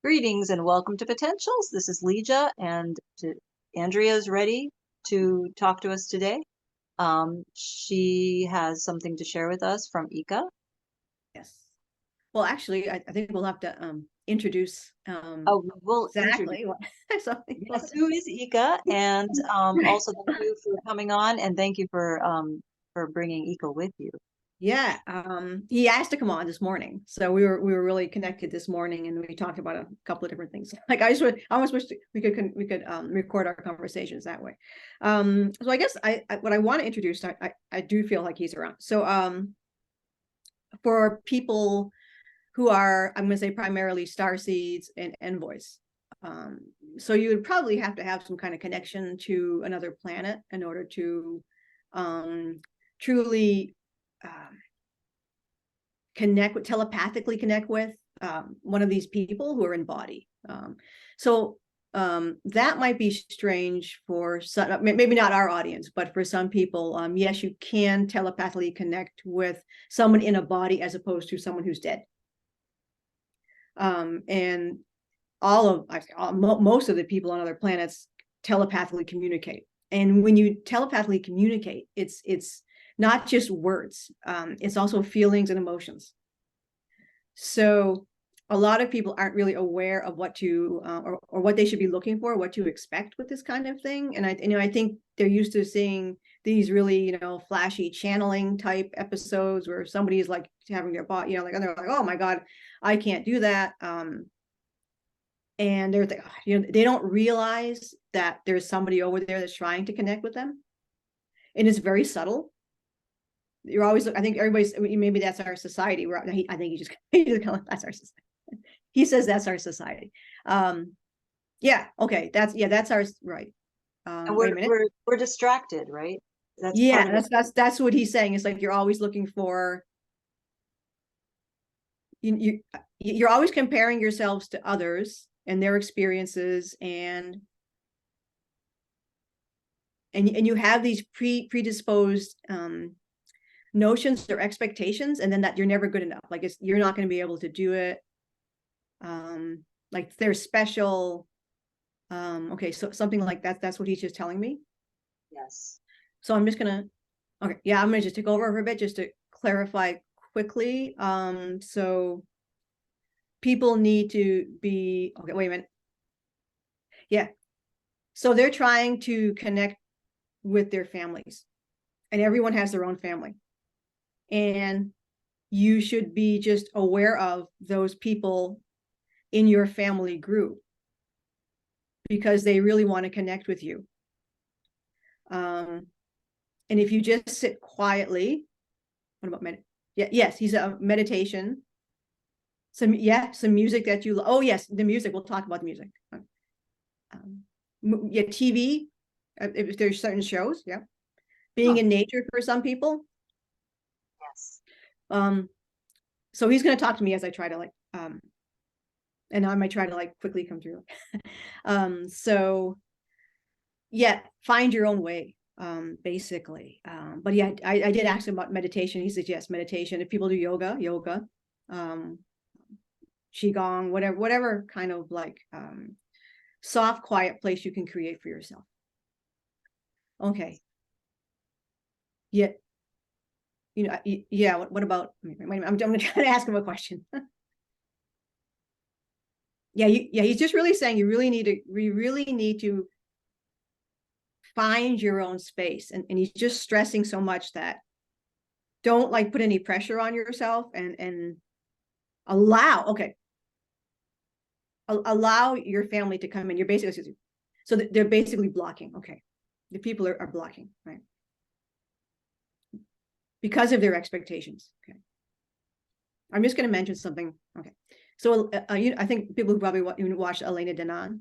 Greetings and welcome to Potentials. This is Leja, and Andrea is ready to talk to us today. She has something to share with us from Eeka. Yes. Well, actually, I think we'll have to introduce We'll exactly what. Yes, who is Eeka? And also thank you for coming on, and thank you for bringing Eeka with you. Yeah, he asked to come on this morning, so we were really connected this morning, and we talked about a couple of different things. Like I almost wish we could record our conversations that way. So I guess what I want to introduce, I do feel like he's around. So for people who are, I'm going to say primarily starseeds and envoys. So you would probably have to have some kind of connection to another planet in order to truly telepathically connect with one of these people who are in body. So that might be strange for some, maybe not our audience, but for some people, yes, you can telepathically connect with someone in a body as opposed to someone who's dead. And most of the people on other planets telepathically communicate. And when you telepathically communicate, it's not just words, it's also feelings and emotions. So a lot of people aren't really aware of what to or what they should be looking for, what to expect with this kind of thing. And I think they're used to seeing these really, flashy channeling type episodes where somebody is like having their body, and they're like, oh my God, I can't do that. And they're they don't realize that there's somebody over there that's trying to connect with them. And it's very subtle. You're always, I think everybody's, maybe that's our society. I think he just kind of, that's our society. He says that's our society. Yeah, okay, that's ours, right. And we're distracted, right? That's what he's saying. It's like you're always looking for, you're always comparing yourselves to others and their experiences, and you have these predisposed notions or expectations, and then that you're never good enough. Like you're not going to be able to do it. Like they're special. Okay, so something like that. That's what he's just telling me. Yes. So I'm just gonna, okay, yeah, I'm gonna just take over for a bit just to clarify quickly. So people need to be, okay, wait a minute. Yeah. So they're trying to connect with their families, and everyone has their own family. And you should be just aware of those people in your family group because they really want to connect with you. And if you just sit quietly, what about yes, he's a meditation. Some music that you, oh yes, the music, we'll talk about the music. Yeah, TV, if there's certain shows, yeah. Being in nature for some people. Yes. So he's going to talk to me as I try to and I might try to quickly come through. So yeah, find your own way, basically. But yeah, I did ask him about meditation. He said, yes, meditation. If people do yoga, Qigong, whatever kind of soft, quiet place you can create for yourself. Okay. Yeah. Yeah. What about? I'm going to try to ask him a question. Yeah. He's just really saying we really need to find your own space, and he's just stressing so much that don't put any pressure on yourself, and allow your family to come in. You're basically, so they're basically blocking. Okay, the people are blocking, right, because of their expectations. Okay, I'm just going to mention something. Okay, so I think people who probably watched Elena Danaan.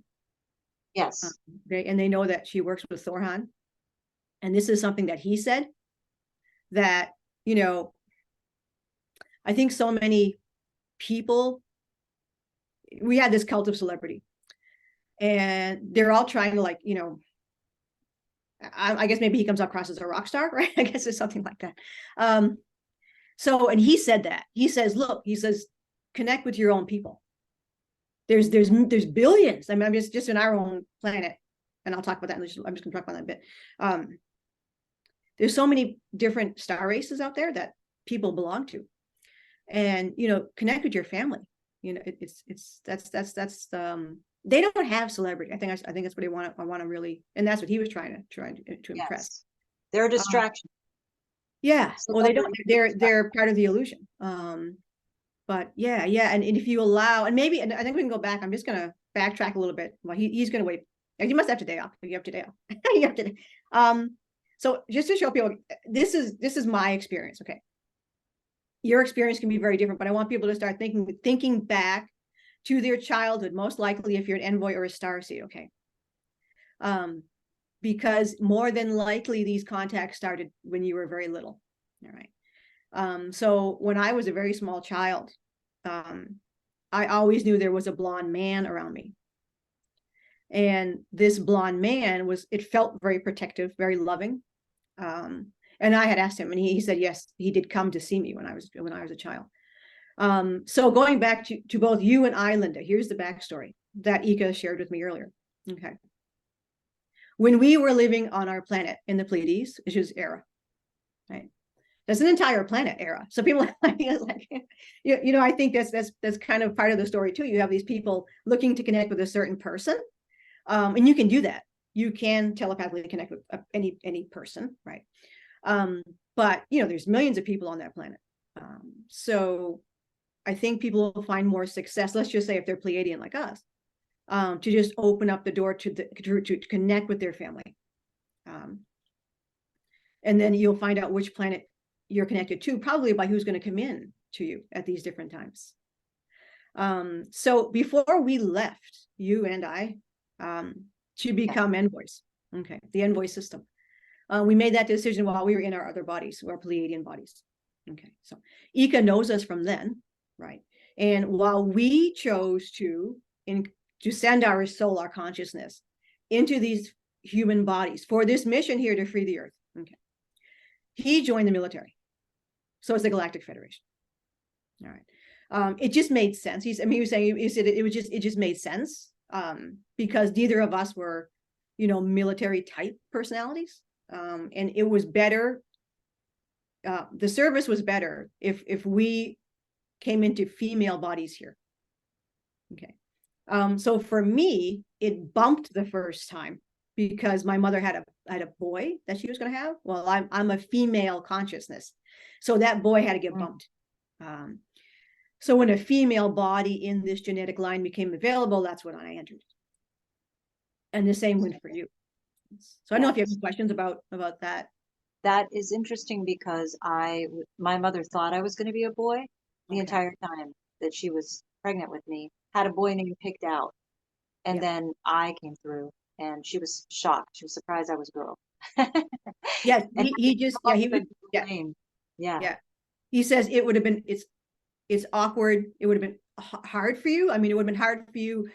Yes. And they know that she works with Thorhan. And this is something that he said that, I think so many people, we had this cult of celebrity, and they're all trying to I guess maybe he comes across as a rock star, right? I guess it's something like that. So, and he said that. He says, look, connect with your own people. There's billions. I mean, I'm just in our own planet, and I'll talk about that. I'm just gonna talk about that in a bit. There's so many different star races out there that people belong to, and connect with your family. That's they don't have celebrity. I think that's what I want to really, and that's what he was trying to impress. Yes. They're a distraction. Yeah. Well, they don't. Celebrity They're part of the illusion. But yeah, and if you allow, and maybe, and I think we can go back. I'm just gonna backtrack a little bit. Well, he's gonna wait. You must have today off. You have today off. You have today. So just to show people, this is my experience. Okay. Your experience can be very different, but I want people to start thinking back to their childhood, most likely if you're an envoy or a starseed. Okay. Because more than likely these contacts started when you were very little. All right. So when I was a very small child, I always knew there was a blonde man around me. And this blonde man it felt very protective, very loving. And I had asked him, and he said, yes, he did come to see me when I was a child. So going back to both you and I, Linda, here's the backstory that Eeka shared with me earlier. Okay. When we were living on our planet in the Pleiades, which is era, right? That's an entire planet era. So people like, I think that's kind of part of the story too. You have these people looking to connect with a certain person, and you can do that. You can telepathically connect with any person, right? But there's millions of people on that planet. So I think people will find more success. Let's just say if they're Pleadian like us, to just open up the door to connect with their family. And then you'll find out which planet you're connected to, probably by who's going to come in to you at these different times. So before we left, you and I, to become envoys, okay, the envoy system, we made that decision while we were in our other bodies, our Pleiadian bodies. Okay, so Eeka knows us from then, right? And while we chose to send our soul, our consciousness, into these human bodies for this mission here to free the earth, okay, he joined the military. So it's the Galactic Federation. All right. It just made sense. He was saying it just made sense, because neither of us were, military type personalities. And it was better. The service was better if we came into female bodies here. Okay. So for me, it bumped the first time because my mother had a boy that she was going to have. Well, I'm a female consciousness, so that boy had to get bumped. So when a female body in this genetic line became available, that's when I entered. And the same went for you. So I don't know if you have any questions about that. That is interesting because my mother thought I was going to be a boy the entire time that she was pregnant with me. Had a boy name picked out, and then I came through, and she was shocked. She was surprised I was a girl. Yes, he says it would have been it's awkward. It would have been hard for you. I mean, it would have been hard for you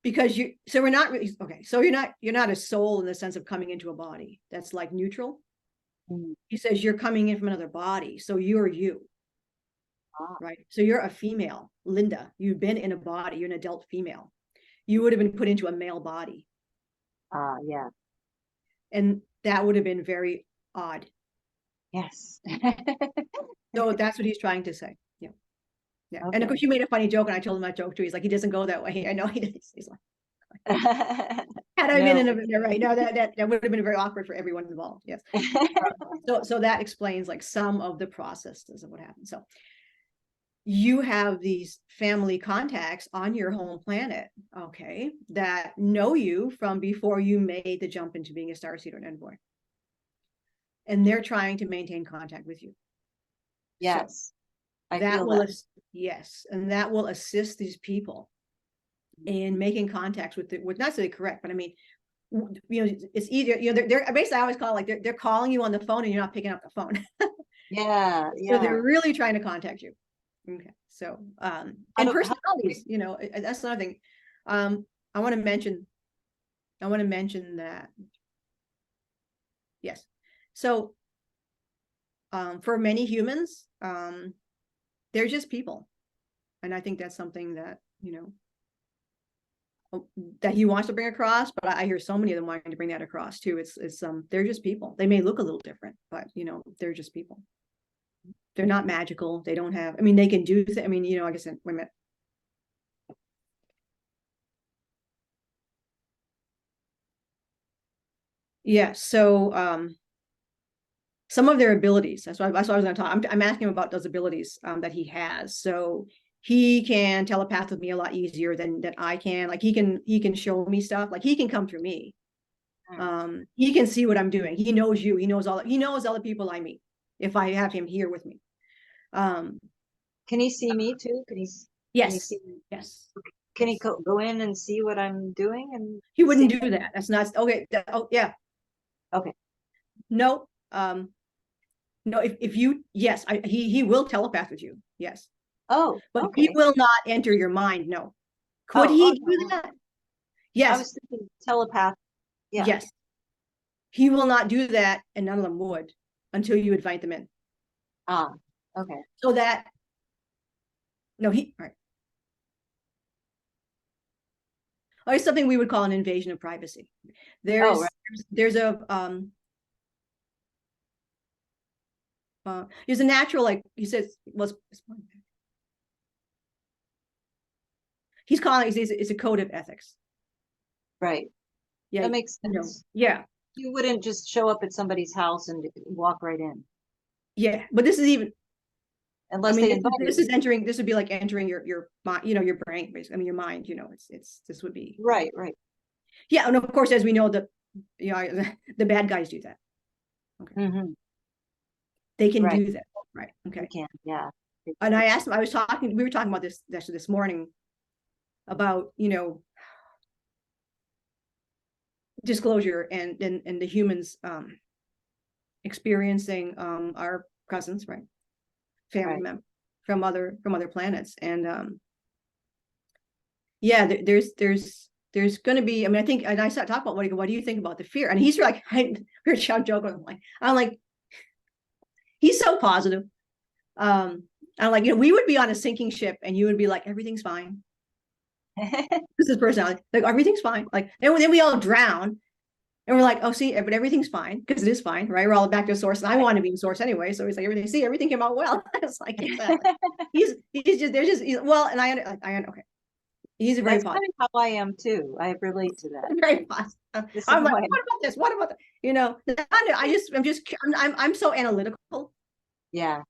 because we're not really okay. So you're not a soul in the sense of coming into a body that's like neutral. He says you're coming in from another body, so you're you. Right. So you're a female, Linda. You've been in a body. You're an adult female. You would have been put into a male body. Yeah. And that would have been very odd. Yes. So that's what he's trying to say. Yeah. Yeah. Okay. And of course, you made a funny joke, and I told him that joke too. He's like, he doesn't go that way. I know he does. He's like, had I been in a right now, that would have been very awkward for everyone involved. Yes. So that explains like some of the processes of what happened. So you have these family contacts on your home planet, okay, that know you from before you made the jump into being a starseed or an envoy. And they're trying to maintain contact with you. Yes. So that will assist these people in making contacts with not necessarily correct, but I mean, it's easier, they're basically, I always call it like they're calling you on the phone and you're not picking up the phone. Yeah. So they're really trying to contact you. Okay, so and personalities, that's another thing. I want to mention that. Yes. So for many humans, they're just people. And I think that's something that, that he wants to bring across, but I hear so many of them wanting to bring that across too. It's they're just people. They may look a little different, but they're just people. They're not magical. They don't have, I mean, they can do, I mean, like I said, wait a minute. Yeah, so some of their abilities, that's what I was going to talk. I'm asking him about those abilities that he has. So he can telepath with me a lot easier than I can. Like he can show me stuff. Like he can come through me. He can see what I'm doing. He knows you. He knows all the people I meet if I have him here with me. Can he see me too? Can he Yes. see me? Yes. Can he go in and see what I'm doing? And he wouldn't do that. That's not okay. Oh yeah. Okay. No. No, if you, yes, he will telepath with you. Yes. Oh, but okay. he will not enter your mind. No. Could Oh, he oh, do no. that? I Yes. was thinking telepath. Yeah. Yes. He will not do that, and none of them would until you invite them in. Ah, okay. So that, no, all right. Oh, it's something we would call an invasion of privacy. There's right. there's a natural, like he says, he's calling it's a code of ethics. Right. Yeah, that makes sense. Yeah, you wouldn't just show up at somebody's house and walk right in. Yeah, but this is even, unless they invite this is entering. This would be like entering your mind, your brain, basically. I mean, your mind. It's this would be right. Yeah, and of course, as we know, the bad guys do that. Okay, they can do that, right? Okay, they can, yeah. And I asked him. We were talking about this morning about disclosure and the humans experiencing our cousins, right, family members from other planets, and yeah, there's going to be, I mean, I think, and I started talking about what do you think about the fear, and he's like, we're joking, I'm like he's so positive. I'm like, we would be on a sinking ship and you would be like, everything's fine. This is personality, like everything's fine, like, and then we all drown. And we're like, oh, see, but everything's fine because it is fine, right? We're all back to source, and I want to be in source anyway. So he's like, everything came out well. It's like, exactly. he's well, and I okay. He's very That's positive. kind of how I am too. I relate to that. Very positive. I'm like, what about this? What about that? I'm so analytical. Yeah.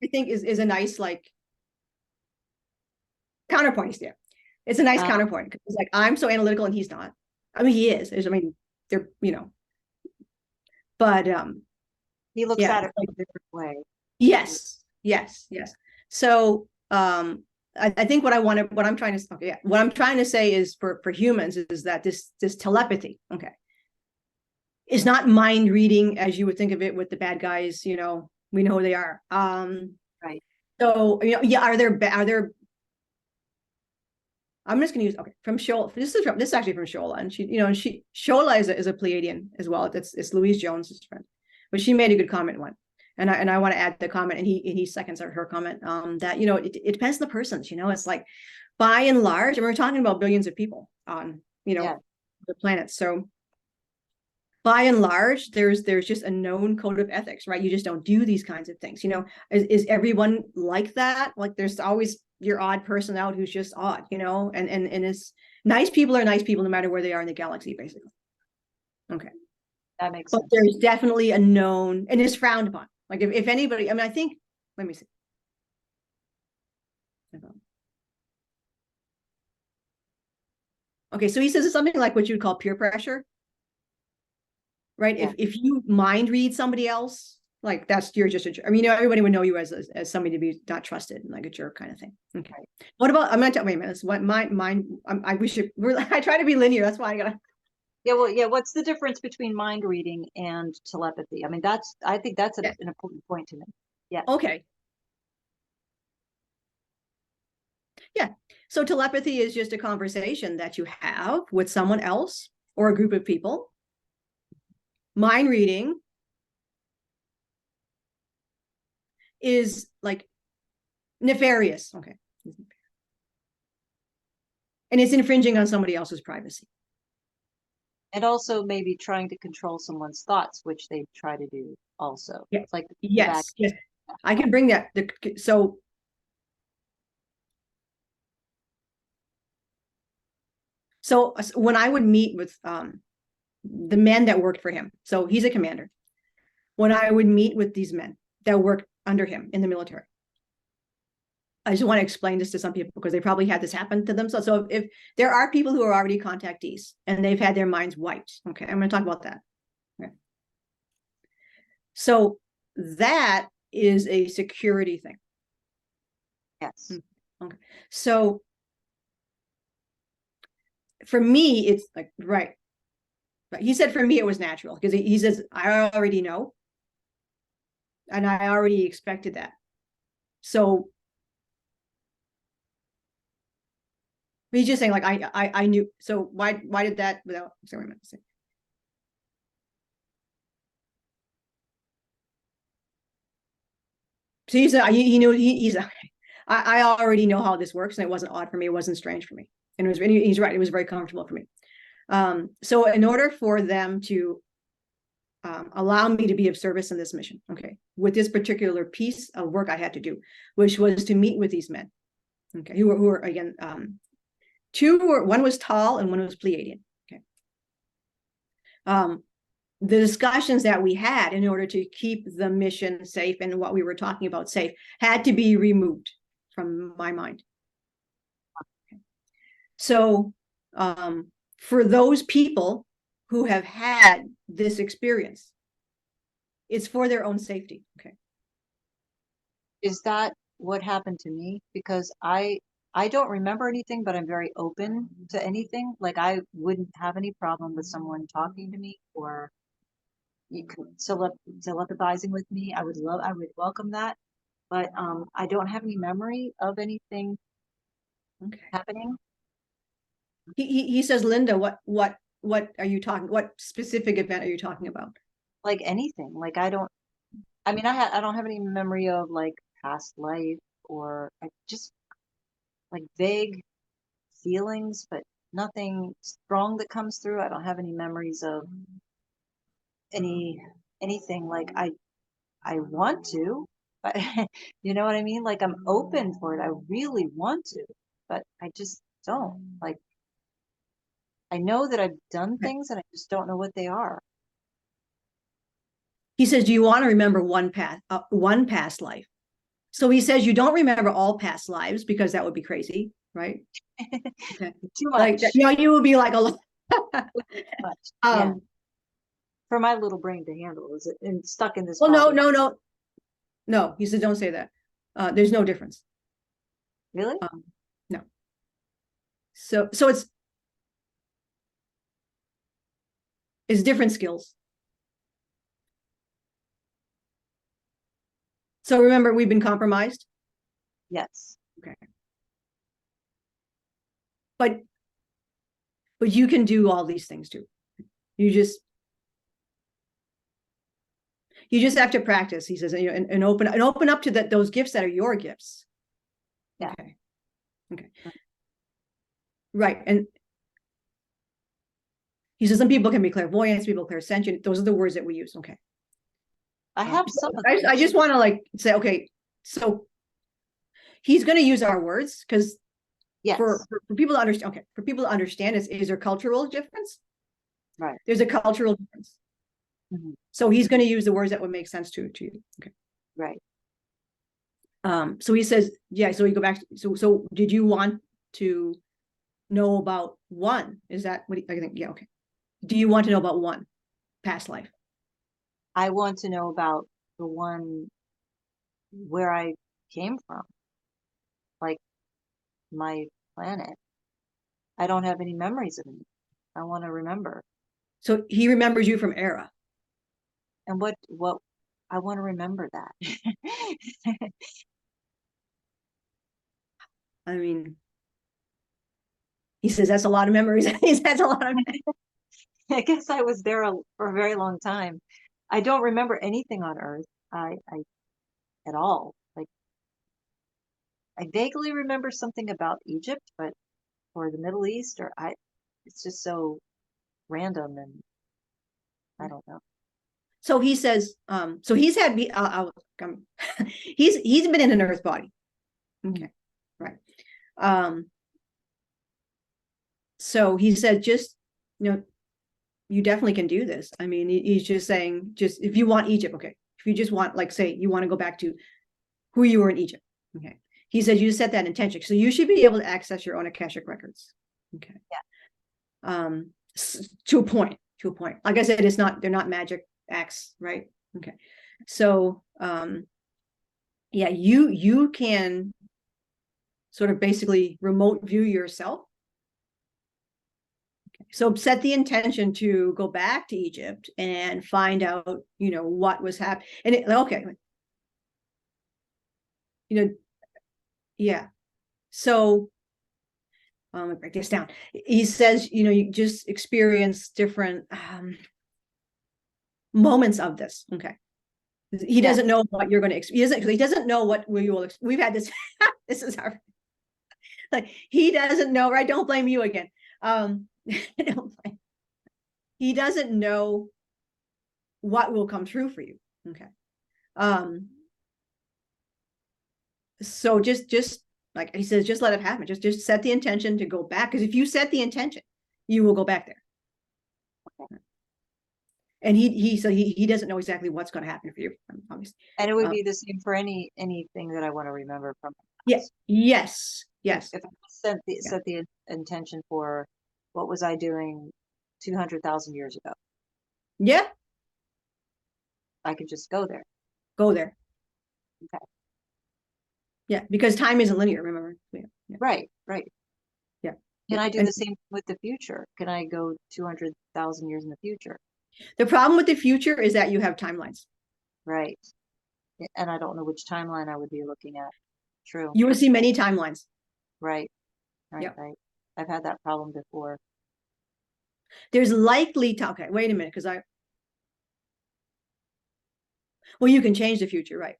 I think is a nice like counterpoint there. It's a nice counterpoint because it's like I'm so analytical and he's not. I mean, he is. I mean, they're but he looks at it in a different way. Yes. So I think what I'm trying to say is for humans is that this telepathy, okay, is not mind reading as you would think of it with the bad guys. We know who they are. Right. So are there I'm just going to use from Shola. This is actually from Shola, and Shola is a Pleadian as well. It's Louise Jones's friend, but she made a good comment one, and I want to add the comment, and he seconds her comment that it depends on the person. It's like by and large, and we're talking about billions of people on the planet, so by and large, there's just a known code of ethics, right? You just don't do these kinds of things. Is everyone like that? Like there's always your odd person out who's just odd, and it's nice people are nice people no matter where they are in the galaxy, basically. Okay. That makes sense. But there's definitely a known, and it's frowned upon. Like if anybody, I mean, I think, let me see. Okay, so he says it's something like what you'd call peer pressure. Right. Yeah. If you mind read somebody else, like you're just a jerk. I mean, everybody would know you as somebody to be not trusted and like a jerk kind of thing. Okay. Right. What about, I'm not, wait a minute, this what my mind, I try to be linear. That's why I gotta. Yeah. Well, yeah. What's the difference between mind reading and telepathy? I mean, I think that's an important point to me. Yeah. Okay. Yeah. So telepathy is just a conversation that you have with someone else or a group of people. Mind reading is like nefarious. Okay. And it's infringing on somebody else's privacy. And also maybe trying to control someone's thoughts, which they try to do also. Yeah. It's like the Yes. Yes. I can bring that. So when I would meet with the men that worked for him, so he's a commander. When I would meet with these men that worked under him in the military, I just want to explain this to some people because they probably had this happen to them. So if there are people who are already contactees and they've had their minds wiped, okay, I'm going to talk about that. Okay. So that is a security thing. Yes. Okay. So for me, it's like, right. But he said for me it was natural because he says, I already know. And I already expected that. So he's just saying, like, I knew. So why did that without sorry, so he knew he's I already know how this works, and it wasn't odd for me, it wasn't strange for me. And it was really, he's right, it was very comfortable for me. So in order for them to allow me to be of service in this mission, okay, with this particular piece of work I had to do, which was to meet with these men, okay, who were again, one was tall and one was Pleadian, okay. The discussions that we had in order to keep the mission safe and what we were talking about safe had to be removed from my mind. Okay. So for those people who have had this experience, it's for their own safety. Okay. Is that what happened to me? Because I don't remember anything, but I'm very open to anything. Like I wouldn't have any problem with someone talking to me or you could telepathizing with me. I would welcome that. But I don't have any memory of anything happening. He says, Linda, what are you talking? What specific event are you talking about? Like anything. Like I don't have any memory of like past life or just like vague feelings, but nothing strong that comes through. I don't have any memories of anything like I want to, but you know what I mean? Like I'm open for it. I really want to, but I just don't. Like I know that I've done things and I just don't know what they are. He says, do you want to remember one past life? So he says you don't remember all past lives because that would be crazy, right? Okay. Too much. Like, you know, you would be like a lot. Much. Yeah. For my little brain to handle, is it and stuck in this? Well, no. He said, don't say that. There's no difference. Really? No. So it's different skills. So remember, we've been compromised. Yes. Okay. But you can do all these things too. You just have to practice, he says, and open up to those gifts that are your gifts. Yeah. Okay. Right. And he says some people can be clairvoyant, people clairsentient. Those are the words that we use. Okay. I have some. I just want to like say, okay, so he's going to use our words because yes. for people to understand. Okay, for people to understand, is there cultural difference? Right. There's a cultural difference. Mm-hmm. So he's going to use the words that would make sense to you. Okay. Right. So he says, yeah. So we go back. So did you want to know about one? Is that what I think? Yeah. Okay. Do you want to know about one past life? I want to know about the one where I came from, like my planet. I don't have any memories of it. I want to remember. So he remembers you from Era. And what I want to remember that. I mean, he says that's a lot of memories. That's a lot of memories. I guess I was there for a very long time. I don't remember anything on Earth. I at all. Like I vaguely remember something about Egypt, but or the Middle East, or it's just so random, and I don't know. So he says, so he's had he's been in an earth body. Okay, right. So he said, just, you definitely can do this. I mean, he's just saying, just if you want Egypt, okay. If you just want, like, say you want to go back to who you were in Egypt, okay. He said you set that intention, so you should be able to access your own Akashic records. Okay. Yeah. To a point. Like I said, they're not magic acts, right? Okay. So yeah, you can sort of basically remote view yourself. Okay. So set the intention to go back to Egypt and find out, what was happening. And okay. Yeah. So let me break this down. He says, you just experience different moments of this. Okay. He doesn't know what you're going to experience. He doesn't know what we will. We've had this. This is our, like, he doesn't know, right? Don't blame you again. He doesn't know what will come true for you. Okay. So just like he says, just let it happen. Just set the intention to go back. Because if you set the intention, you will go back there. Okay. And he doesn't know exactly what's going to happen for you, obviously. And it would be the same for anything that I want to remember from. Yeah. Yes. If I set the intention for what was I doing 200,000 years ago, yeah, I could just go there. Okay. Yeah, because time isn't linear, remember? Yeah. Right. Yeah. Can I do the same with the future? Can I go 200,000 years in the future? The problem with the future is that you have timelines. Right. And I don't know which timeline I would be looking at. True. You will see many timelines. Right. Yep. Right. I've had that problem before. There's likely to, okay, wait a minute, because well, you can change the future, right?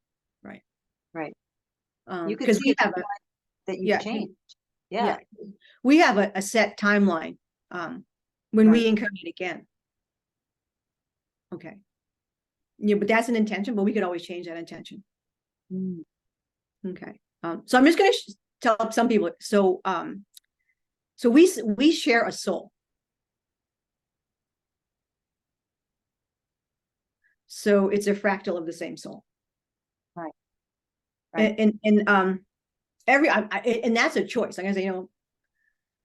You could because see we have that you changed. Yeah. We have a set timeline when we incarnate again. Okay. Yeah, but that's an intention, but we could always change that intention. Okay. So I'm just going to tell some people. So we share a soul. So it's a fractal of the same soul. Right. And and that's a choice. Like I say,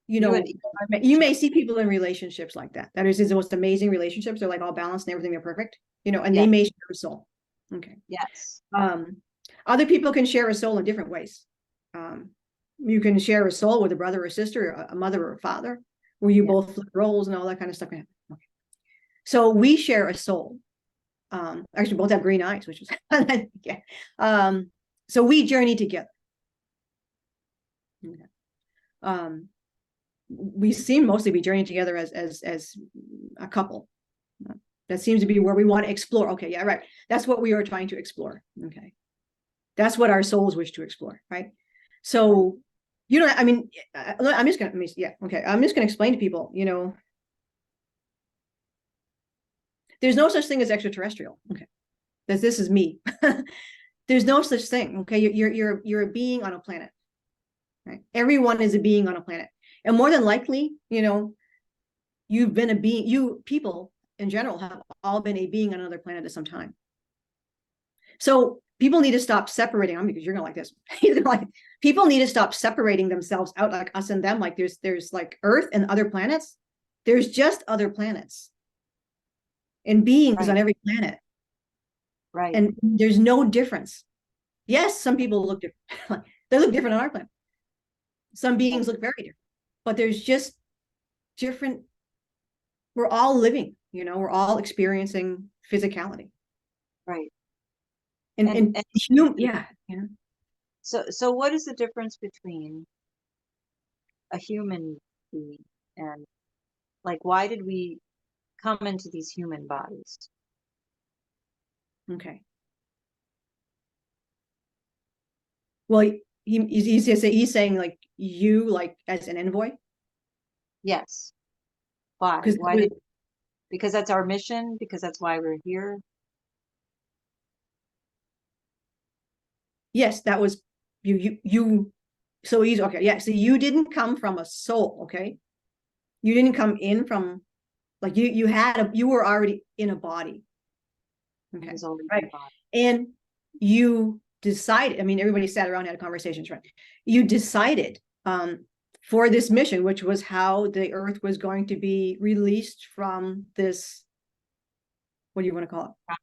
you may see people in relationships like that. That is the most amazing relationships. They're like all balanced and everything. They're perfect, and they may share a soul. Okay. Yes. Other people can share a soul in different ways. You can share a soul with a brother or sister, a mother or a father, where you both flip roles and all that kind of stuff. Okay. So we share a soul. Actually, both have green eyes, which is yeah. So we journey together. Okay. We seem mostly be journeying together as a couple. That seems to be where we want to explore. Okay, yeah, right. That's what we are trying to explore. Okay, that's what our souls wish to explore, right? So, I mean, I'm just gonna, okay. I'm just gonna explain to people, there's no such thing as extraterrestrial. Okay, this is me. There's no such thing. Okay, you're a being on a planet. Right? Everyone is a being on a planet. And more than likely, you've been a being, people in general have all been a being on another planet at some time. So people need to stop separating. Because you're going to like this. People need to stop separating themselves out, like us and them. Like there's like Earth and other planets. There's just other planets and beings on every planet. Right. And there's no difference. Yes, some people look different. They look different on our planet. Some beings look very different. But there's just different, we're all living, we're all experiencing physicality. Right. And yeah. So what is the difference between a human being and, like, why did we come into these human bodies? Okay. Well, he's saying like you, like as an envoy. Yes. Why? Because Why did? Because that's our mission. Because that's why we're here. yes, that was you. So he's okay. Yeah. So you didn't come from a soul. Okay. You didn't come in from like you were already in a body. I Okay. was already in Right. the body. And you decided, I mean, everybody sat around and had conversations, right? You decided for this mission, which was how the earth was going to be released from this, what do you want to call it?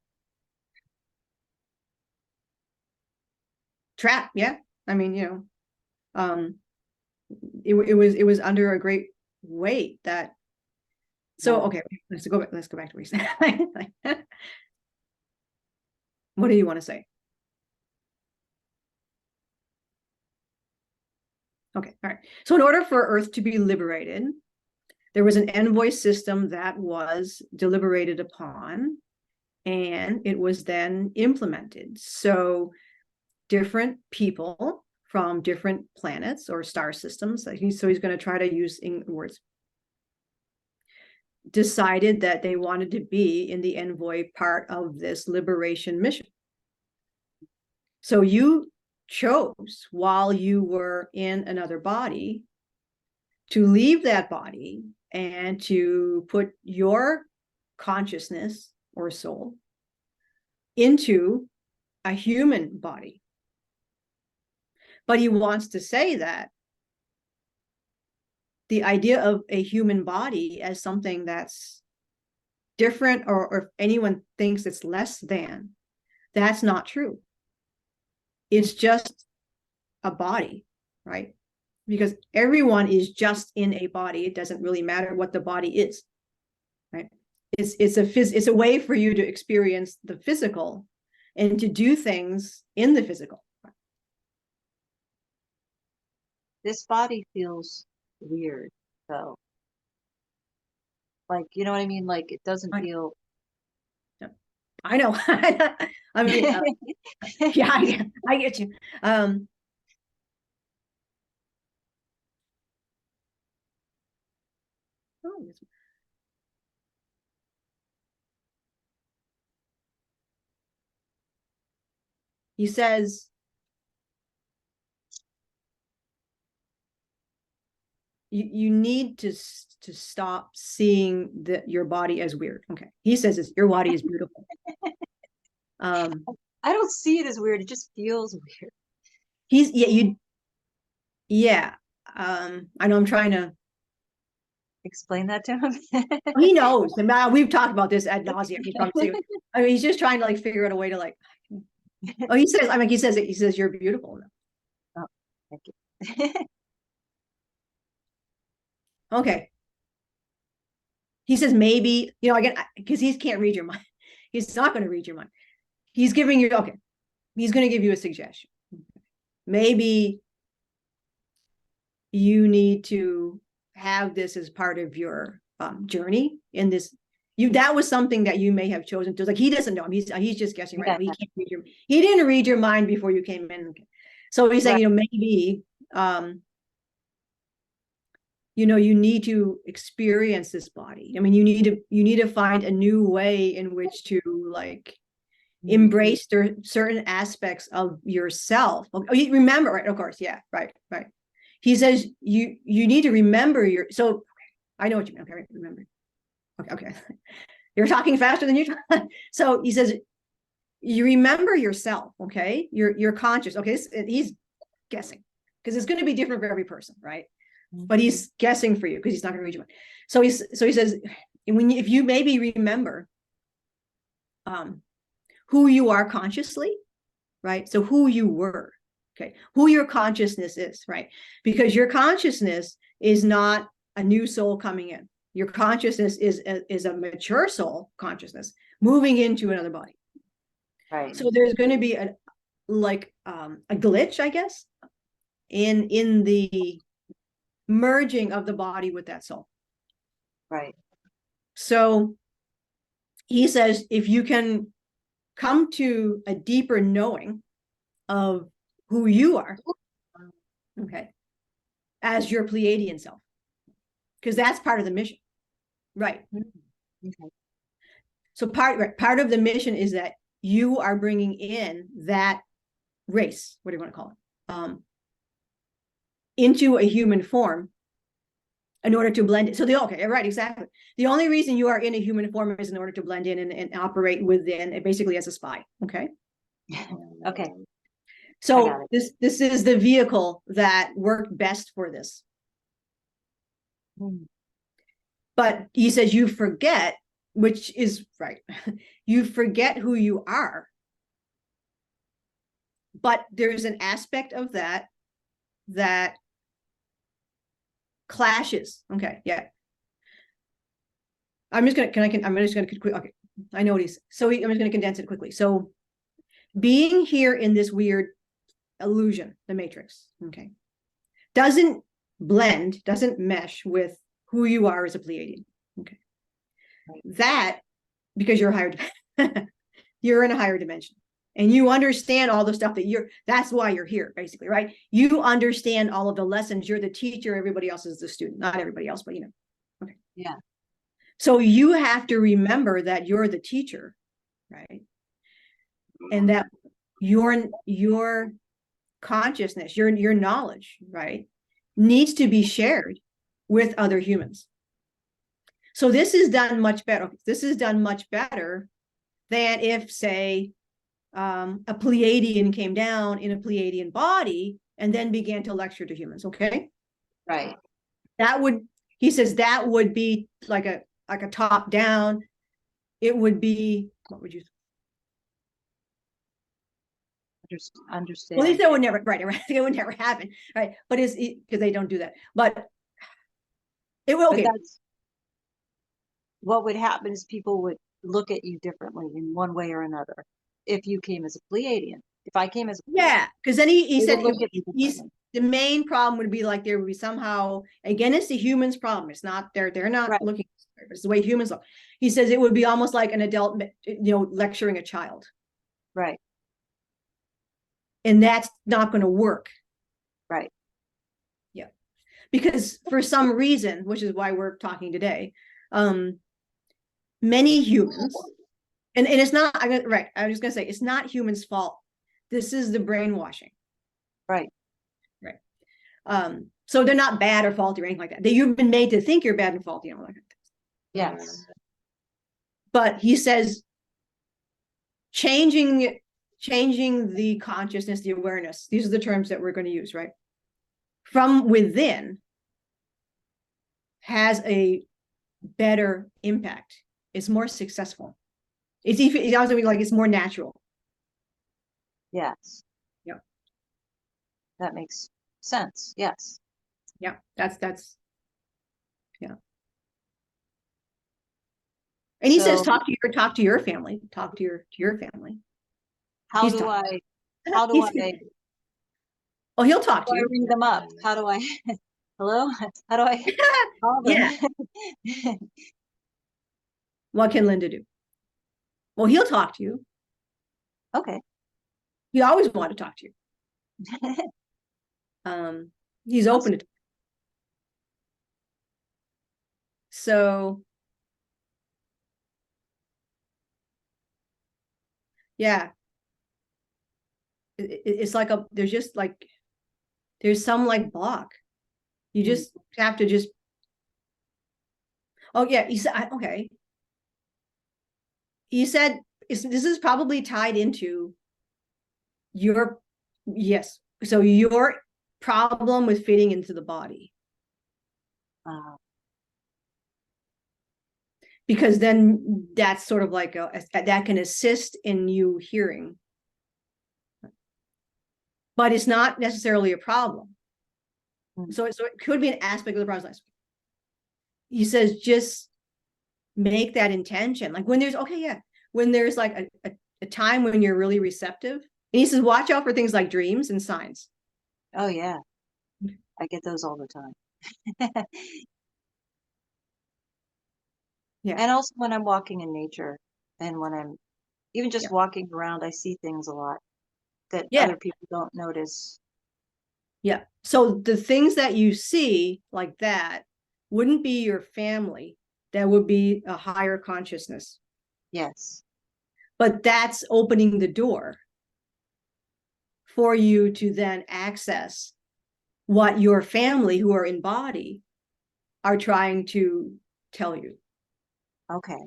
Trap. Yeah. I mean, it was under a great weight that, so, okay, let's go back to what you said. What do you want to say? Okay, all right. So in order for Earth to be liberated, there was an envoy system that was deliberated upon, and it was then implemented. So different people from different planets or star systems, so he's going to try to use words, decided that they wanted to be in the envoy part of this liberation mission. So you chose, while you were in another body, to leave that body and to put your consciousness or soul into a human body. But he wants to say that the idea of a human body as something that's different, or if anyone thinks it's less than, that's not true. It's just a body, right? Because everyone is just in a body. It doesn't really matter what the body is, right? It's a way for you to experience the physical and to do things in the physical. This body feels weird, though. Like, you know what I mean? Like, it doesn't feel. I know. I mean, yeah, I get you. He says, you need to stop seeing your body as weird. Okay. He says your body is beautiful. I don't see it as weird. It just feels weird. Yeah. I know I'm trying to explain that to him. he knows. And we've talked about this ad nauseum. He's probably, I mean, he's just trying to like figure out a way to like, oh, he says, I mean, he says you're beautiful. Oh, thank you. Okay. He says maybe, again, because he can't read your mind. He's not going to read your mind. He's giving you, okay. He's going to give you a suggestion. Maybe you need to have this as part of your journey in this. That was something that you may have chosen to, like, he doesn't know. He's just guessing right now. He can't read he didn't read your mind before you came in. So he's saying, maybe you need to experience this body. I mean, you need to find a new way in which to like embrace certain aspects of yourself. Oh, you remember, right? Of course, yeah, right. He says you need to remember so I know what you mean. Okay, remember. Okay. You're talking faster than you talk. So he says you remember yourself, okay? You're conscious. Okay, he's guessing because it's going to be different for every person, right? But he's guessing for you because he's not going to read you. So he says if you maybe remember who you are consciously, right? So who you were, okay, who your consciousness is, right? Because your consciousness is not a new soul coming in. Your consciousness is a mature soul consciousness moving into another body. Right. So there's going to be a glitch, I guess, in the merging of the body with that soul. Right. So he says if you can come to a deeper knowing of who you are, okay, as your Pleadian self, because that's part of the mission, right? Okay. So part of the mission is that you are bringing in that race, what do you want to call it, into a human form in order to blend it. So okay, right, exactly. The only reason you are in a human form is in order to blend in and operate within, basically as a spy. Okay. Okay. So this is the vehicle that worked best for this. But he says you forget, which is right. You forget who you are. But there's an aspect of that clashes. Okay, yeah. I'm just gonna okay. I know what he's I'm just gonna condense it quickly. So being here in this weird illusion, the matrix, okay, doesn't blend, doesn't mesh with who you are as a Pleiadian. Okay. That because you're higher, you're in a higher dimension. And you understand all the stuff that's why you're here, basically, right? You understand all of the lessons. You're the teacher, everybody else is the student. Not everybody else, but you know. Okay. Yeah. So you have to remember that you're the teacher, right? And that your consciousness, your knowledge, right, needs to be shared with other humans. So this is done much better. This is done much better than if, say, a Pleiadian came down in a Pleiadian body and then began to lecture to humans. Okay. Right. He says that would be like a top down. It would be, what would you understand? Well, that would never, right, it would never happen, right? But because they don't do that. But it will. Okay. But what would happen is people would look at you differently in one way or another if you came as a Pleiadian. If I came as a yeah, because then he said the main problem would be like there would be somehow, again, it's the humans' problem. It's not they're not right. looking, it's the way humans look. He says it would be almost like an adult, lecturing a child. Right. And that's not going to work. Right. Yeah. Because for some reason, which is why we're talking today, many humans, and it's not, right, I was just going to say, it's not humans' fault. This is the brainwashing. Right. Right. So they're not bad or faulty or anything like that. You've been made to think you're bad and faulty. Like that. Yes. But he says changing the consciousness, the awareness, these are the terms that we're going to use, right? From within has a better impact. It's more successful. It's also like it's more natural. Yes. Yeah. That makes sense. Yes. Yeah. That's yeah. And he says talk to your family. Talk to your family. How do I oh, he'll talk to you. Ring them up. How do I hello? How do I call them? Yeah. What can Linda do? Well, he'll talk to you. Okay. He always want to talk to you. He's open to talk. So yeah. It's like there's some like block. You just have to just, oh yeah, he said, okay. He said, this is probably tied into yes. So your problem with fitting into the body. Because then that's sort of like that can assist in you hearing. But it's not necessarily a problem. So it could be an aspect of the process. He says, just make that intention. Like when there's, when there's like a time when you're really receptive. And he says, watch out for things like dreams and signs. Oh yeah. I get those all the time. Yeah. And also when I'm walking in nature and when I'm even just walking around, I see things a lot that other people don't notice. Yeah. So the things that you see like that wouldn't be your family. That would be a higher consciousness. Yes. But that's opening the door for you to then access what your family who are in body are trying to tell you. Okay.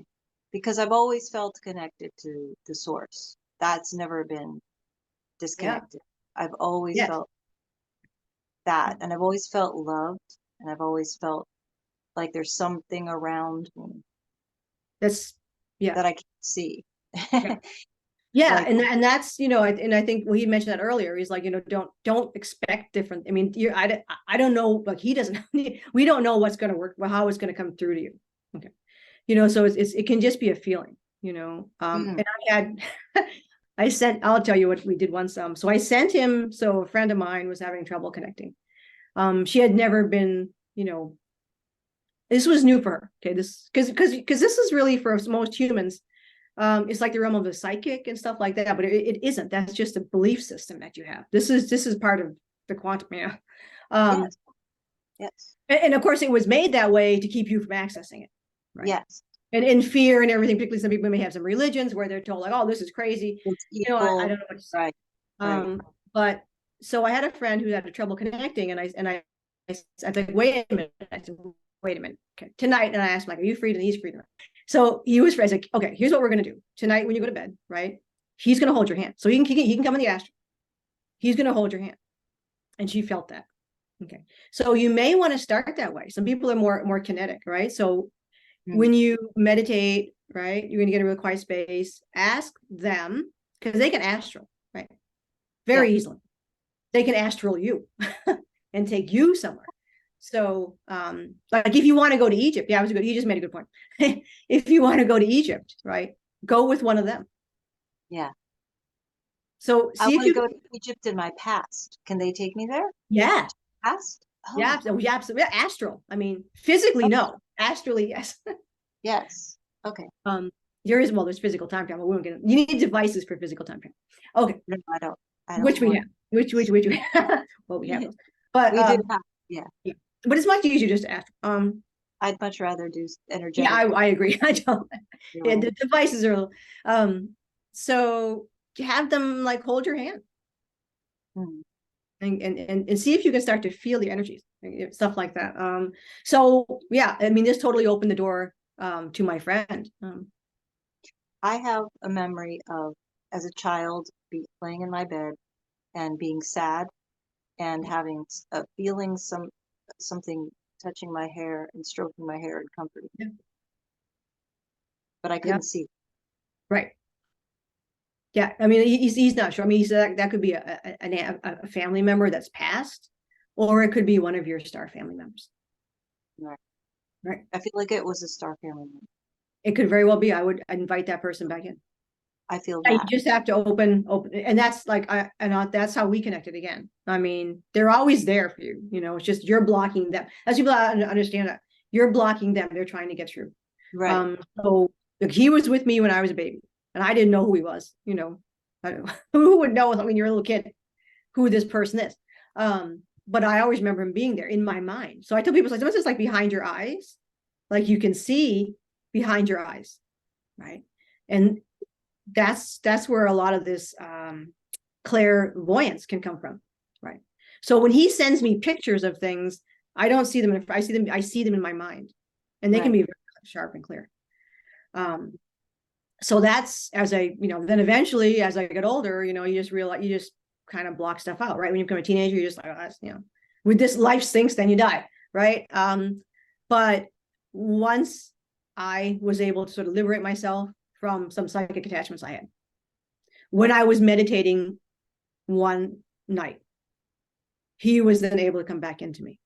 Because I've always felt connected to the source. That's never been disconnected. I've always felt that. And I've always felt loved. And I've always felt like there's something around me That's that I can't see. Yeah, Like, and that's, and I think he mentioned that earlier. He's like, don't expect different. I mean, I don't know, like he doesn't. We don't know what's going to work, how it's going to come through to you. Okay, so it can just be a feeling. And I had, I'll tell you what we did once. So I sent him. So a friend of mine was having trouble connecting. She had never been, this was new for her. Okay, because this is really for most humans. It's like the realm of the psychic and stuff like that, but it isn't. That's just a belief system that you have. This is part of the quantum. Yeah. Yes. And of course, it was made that way to keep you from accessing it. Right. Yes. And in fear and everything, particularly some people may have some religions where they're told like, "Oh, this is crazy." It's evil. I don't know what to say. Right. But so I had a friend who had trouble connecting, and I said, "Wait a minute." I said, "Wait a minute." Okay, tonight, and I asked him, like, "Are you free?" And he's free tonight. So he was free. I said, "Okay, here's what we're gonna do tonight when you go to bed. Right? He's gonna hold your hand, so he can come in the astral. He's gonna hold your hand." And she felt that. Okay, so you may want to start that way. Some people are more kinetic, right? So when you meditate, right, you're gonna get a real quiet space. Ask them, because they can astral, right? Very easily. They can astral you and take you somewhere. So, like if you want to go to Egypt, yeah, you just made a good point. If you want to go to Egypt, right, go with one of them. Yeah. So I want to go to Egypt in my past. Can they take me there? Yeah. Past? Oh. Yeah, absolutely. Astral. I mean, physically, no. Astrally, yes. Yes. Okay. There's physical time travel. We won't get. You need devices for physical time travel. Okay. No, I don't. Which we have. Which we have. Well, we have those. But we do have. Yeah. But it's much easier just to ask. I'd much rather do energetic. Yeah, I agree. I don't. Yeah, the devices are. So have them like hold your hand. And see if you can start to feel the energies, stuff like that. So yeah, I mean, this totally opened the door to my friend. I have a memory of, as a child, laying in my bed and being sad and having feeling something touching my hair and stroking my hair and comforting me. But I couldn't see. Right. Yeah, I mean, he's not sure. I mean, he said that could be a family member that's passed, or it could be one of your star family members. Right. Right. I feel like it was a star family member. It could very well be. I would invite that person back in. I feel that. You just have to open, and that's like, that's how we connected again. I mean, they're always there for you. It's just you're blocking them. As people understand that you're blocking them, they're trying to get through. Right. So like, he was with me when I was a baby, and I didn't know who he was. I don't know. Who would know when you're a little kid who this person is? But I always remember him being there in my mind. So I tell people, it's like behind your eyes, like you can see behind your eyes, right? And that's where a lot of this clairvoyance can come from, right? So when he sends me pictures of things, I don't see them. I see them in my mind, and they can be very sharp and clear. So that's then eventually as I get older, you just realize, you just kind of block stuff out, right? When you become a teenager, you're just like, oh, that's, with this life stinks, then you die, right? But once I was able to sort of liberate myself from some psychic attachments I had, when I was meditating one night, he was then able to come back into me,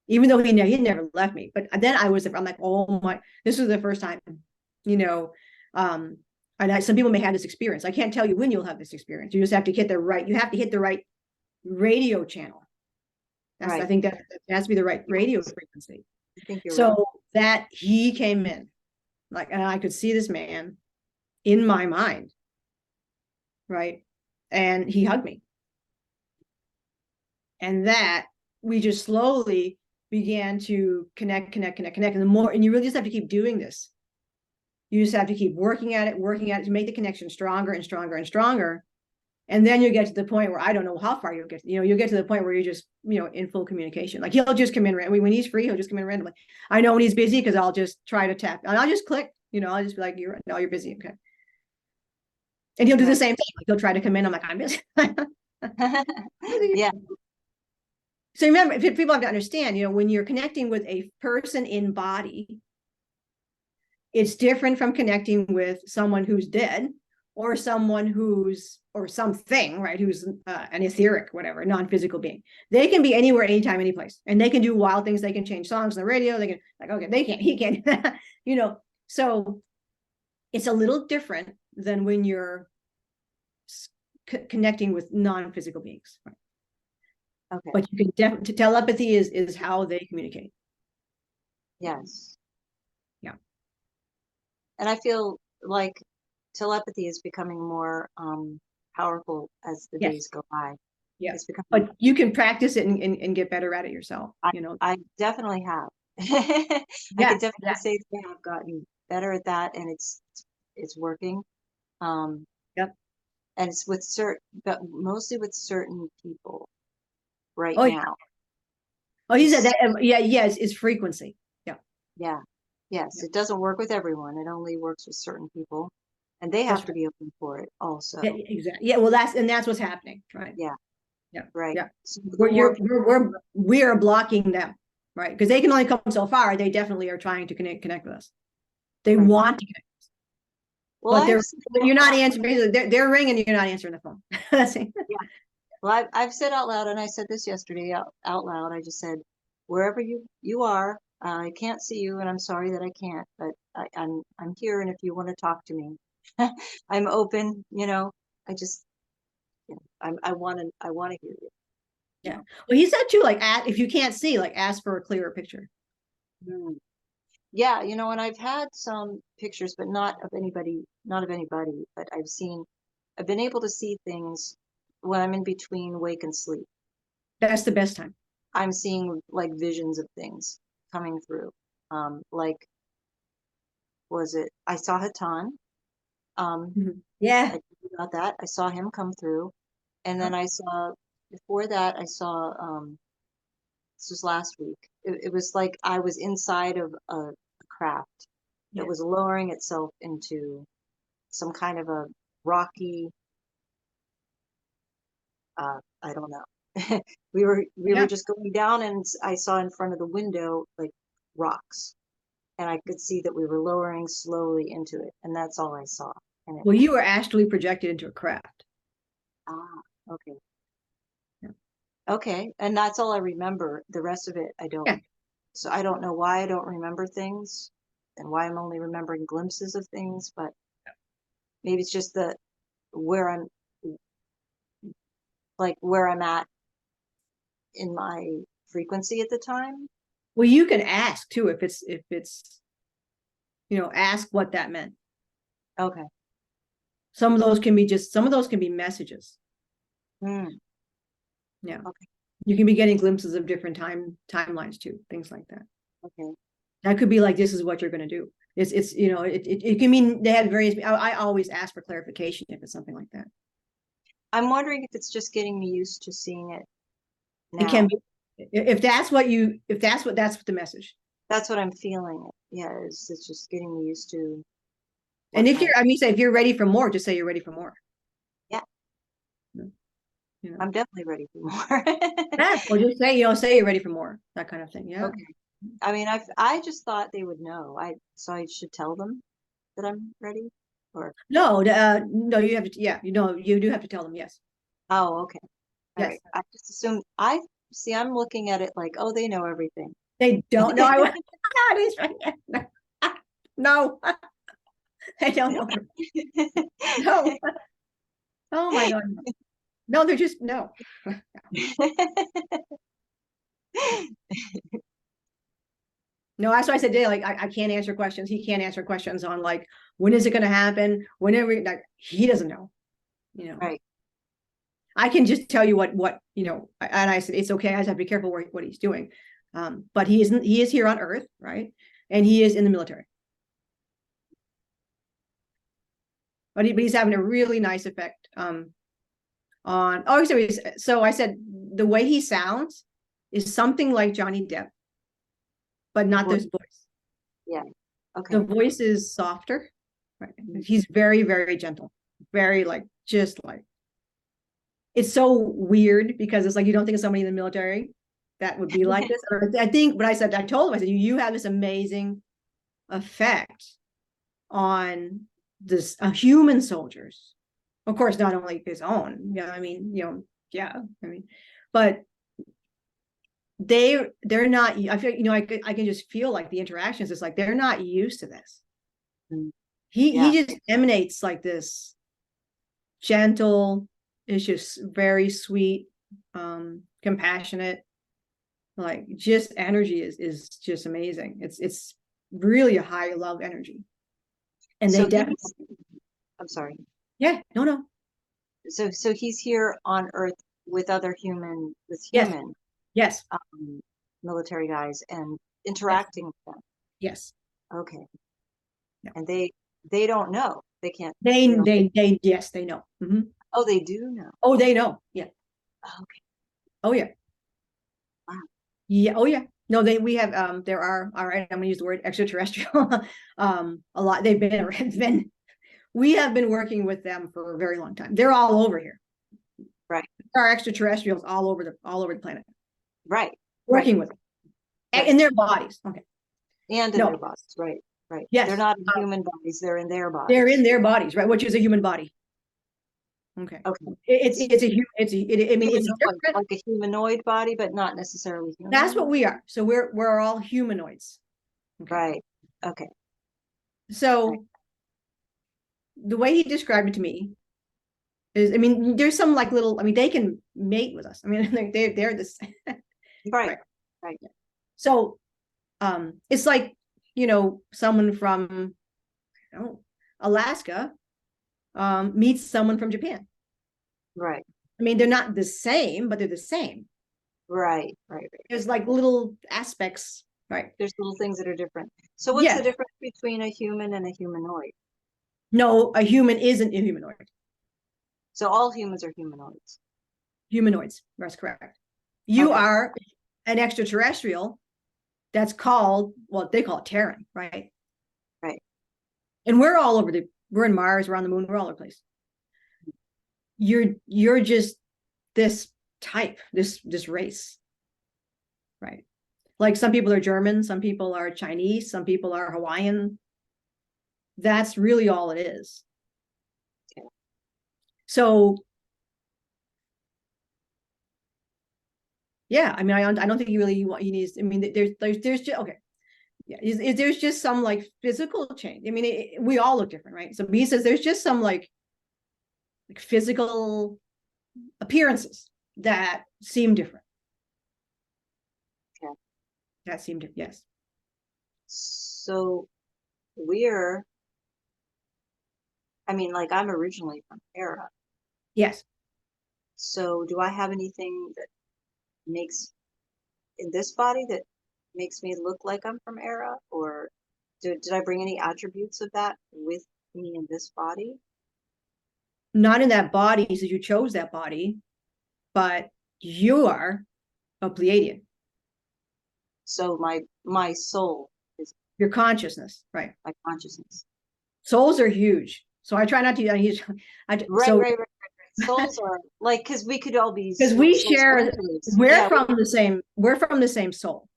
even though he never left me. But then I'm like, oh my, this was the first time, and some people may have this experience. I can't tell you when you'll have this experience. You just have to hit the right radio channel. I think that has to be the right radio frequency. I think you're right. That he came in, and I could see this man in my mind, right? And he hugged me. And that we just slowly began to connect. And the more, and you really just have to keep doing this. You just have to keep working at it to make the connection stronger and stronger and stronger. And then you get to the point where I don't know how far you'll get, you'll get to the point where you're just, in full communication. Like he'll just come in when he's free, he'll just come in randomly. I know when he's busy because I'll just try to tap and I'll just click, I'll just be like, you're busy. Okay. And he'll do the same thing. Like he'll try to come in. I'm like, I'm busy. Yeah. So remember, if people have to understand, when you're connecting with a person in body, it's different from connecting with someone who's dead or someone or something, right? Who's an etheric, whatever, non-physical being. They can be anywhere, anytime, any place. And they can do wild things. They can change songs on the radio. They can he can't do that, So it's a little different than when you're connecting with non-physical beings. Right? Okay. But you can definitely, telepathy is how they communicate. Yes. Yeah. And I feel like telepathy is becoming more powerful as the days go by. Yeah. But you can practice it and get better at it yourself. I definitely have. I could definitely say that I have gotten better at that, and it's working. Yep. And it's with but mostly with certain people right now. Yeah. Oh, he said that. Yes, it's frequency. Yeah. Yeah. Yes, it doesn't work with everyone. It only works with certain people, and they have to be open for it also. Yeah, exactly. Yeah. Well, that's what's happening, right? Yeah. Yeah. Right. Yeah. So we're blocking them, right? Because they can only come so far. They definitely are trying to connect with us. They want to connect. Well, but you're not answering. Basically, they're ringing. You're not answering the phone. Yeah. Well, I've said out loud, and I said this yesterday out loud. I just said, wherever you are, I can't see you, and I'm sorry that I can't, but I'm here, and if you want to talk to me, I'm open. I just, I want to hear you. Yeah. Well, he said too, like, if you can't see, like, ask for a clearer picture. Yeah, and I've had some pictures, but not of anybody, but I've been able to see things when I'm in between wake and sleep. That's the best time. I'm seeing like visions of things coming through. Like, I saw Hatan. Yeah. About that. I saw him come through. And then before that, I saw, this was last week. It was like I was inside of a craft that was lowering itself into some kind of a rocky, I don't know. we were just going down, and I saw in front of the window like rocks, and I could see that we were lowering slowly into it, and that's all I saw. Well, you were astrally projected into a craft. Okay. Yeah. Okay, and that's all I remember. The rest of it, I don't. Yeah. So I don't know why I don't remember things, and why I'm only remembering glimpses of things, but maybe it's just where I'm at in my frequency at the time. Well, you can ask too if it's ask what that meant. Okay. Some of those can be messages. Yeah. Okay. You can be getting glimpses of different timelines too, things like that. Okay. That could be like, this is what you're going to do. It's it can mean they have various. I always ask for clarification if it's something like that. I'm wondering if it's just getting me used to seeing it now. It can be, if that's what that's the message. That's what I'm feeling. Yeah, it's just getting me used to. And if you're ready for more, just say you're ready for more. Yeah. I'm definitely ready for more. Yeah, well, just say you're ready for more, that kind of thing. Yeah. Okay. I mean, I just thought they would know. So I should tell them that I'm ready, or no, you have to. Yeah, you do have to tell them. Yes. Oh, okay. All yes. Right. I just assume I'm looking at it like, oh, they know everything. They don't know. That is right. No, they don't know. No. Oh my God. No, they're just no. No, that's why I said today, like, I can't answer questions. He can't answer questions on like, when is it going to happen? Whenever, like, he doesn't know, Right. I can just tell you what, and I said, it's okay. I just have to be careful what he's doing. But he is here on Earth, right? And he is in the military. But he's having a really nice effect on. Oh, so I said the way he sounds is something like Johnny Depp, but not this voice. Yeah. Okay. The voice is softer. Right. He's very, very gentle. Very just like. It's so weird because it's like you don't think of somebody in the military that would be like this. I think, but I told him, I said, you have this amazing effect on human soldiers. Of course, not only his own. Yeah, I mean, but they're not. I feel, I can just feel like the interactions. It's like they're not used to this. He just emanates like this gentle. It's just very sweet, compassionate. Like just energy is just amazing. It's really a high love energy. And So they definitely. I'm sorry. Yeah, no. So he's here on Earth with other human, Yes. Military guys and interacting with them. Yes. Okay. Yeah. And they don't know. They can't. Yes, they know. Mm-hmm. Oh, they do know. Oh, they know. Yeah. Okay. Oh, yeah. Wow. Yeah. Oh, yeah. No, we have, there are, all right, I'm gonna use the word extraterrestrial. A lot, we have been working with them for a very long time. They're all over here. Right. There are extraterrestrials all over the planet. Right. Working with them. Right. In their bodies. Okay. And in their bodies. Right. Right. Yes. They're not in human bodies. They're in their bodies. They're in their bodies, right? Which is a human body. Okay. Okay. It's different. Like a humanoid body, but not necessarily human. That's what we are. So we're all humanoids. Okay. Right. Okay. So the way he described it to me is, there's some little, they can mate with us. They're the same. Right. So, it's like, someone from, Alaska, meets someone from Japan. Right. They're not the same, but they're the same. Right. There's little aspects, right? There's little things that are different. So what's the difference between a human and a humanoid? No, a human isn't a humanoid. So all humans are humanoids. Humanoids, that's correct. You are an extraterrestrial that's called, they call it Terran, right? Right. And we're all over we're in Mars, we're on the moon, we're all over the place. You're just this type, this race, right? Like some people are German, some people are Chinese, some people are Hawaiian. That's really all it is. Okay. So, yeah, I don't think you need. There's just okay. Yeah, there's just some physical change. We all look different, right? So he says there's just some like physical appearances that seem different. Okay. That seem different, yes. So I'm originally from Era. Yes. So do I have anything that makes in this body that makes me look like I'm from Era, or did I bring any attributes of that with me in this body? Not in that body, so you chose that body, but you are a Pleadian. So my soul is your consciousness, right? My consciousness. Souls are huge, so I try not to use. Right. Souls are because we could all be because we share. We're from the same soul.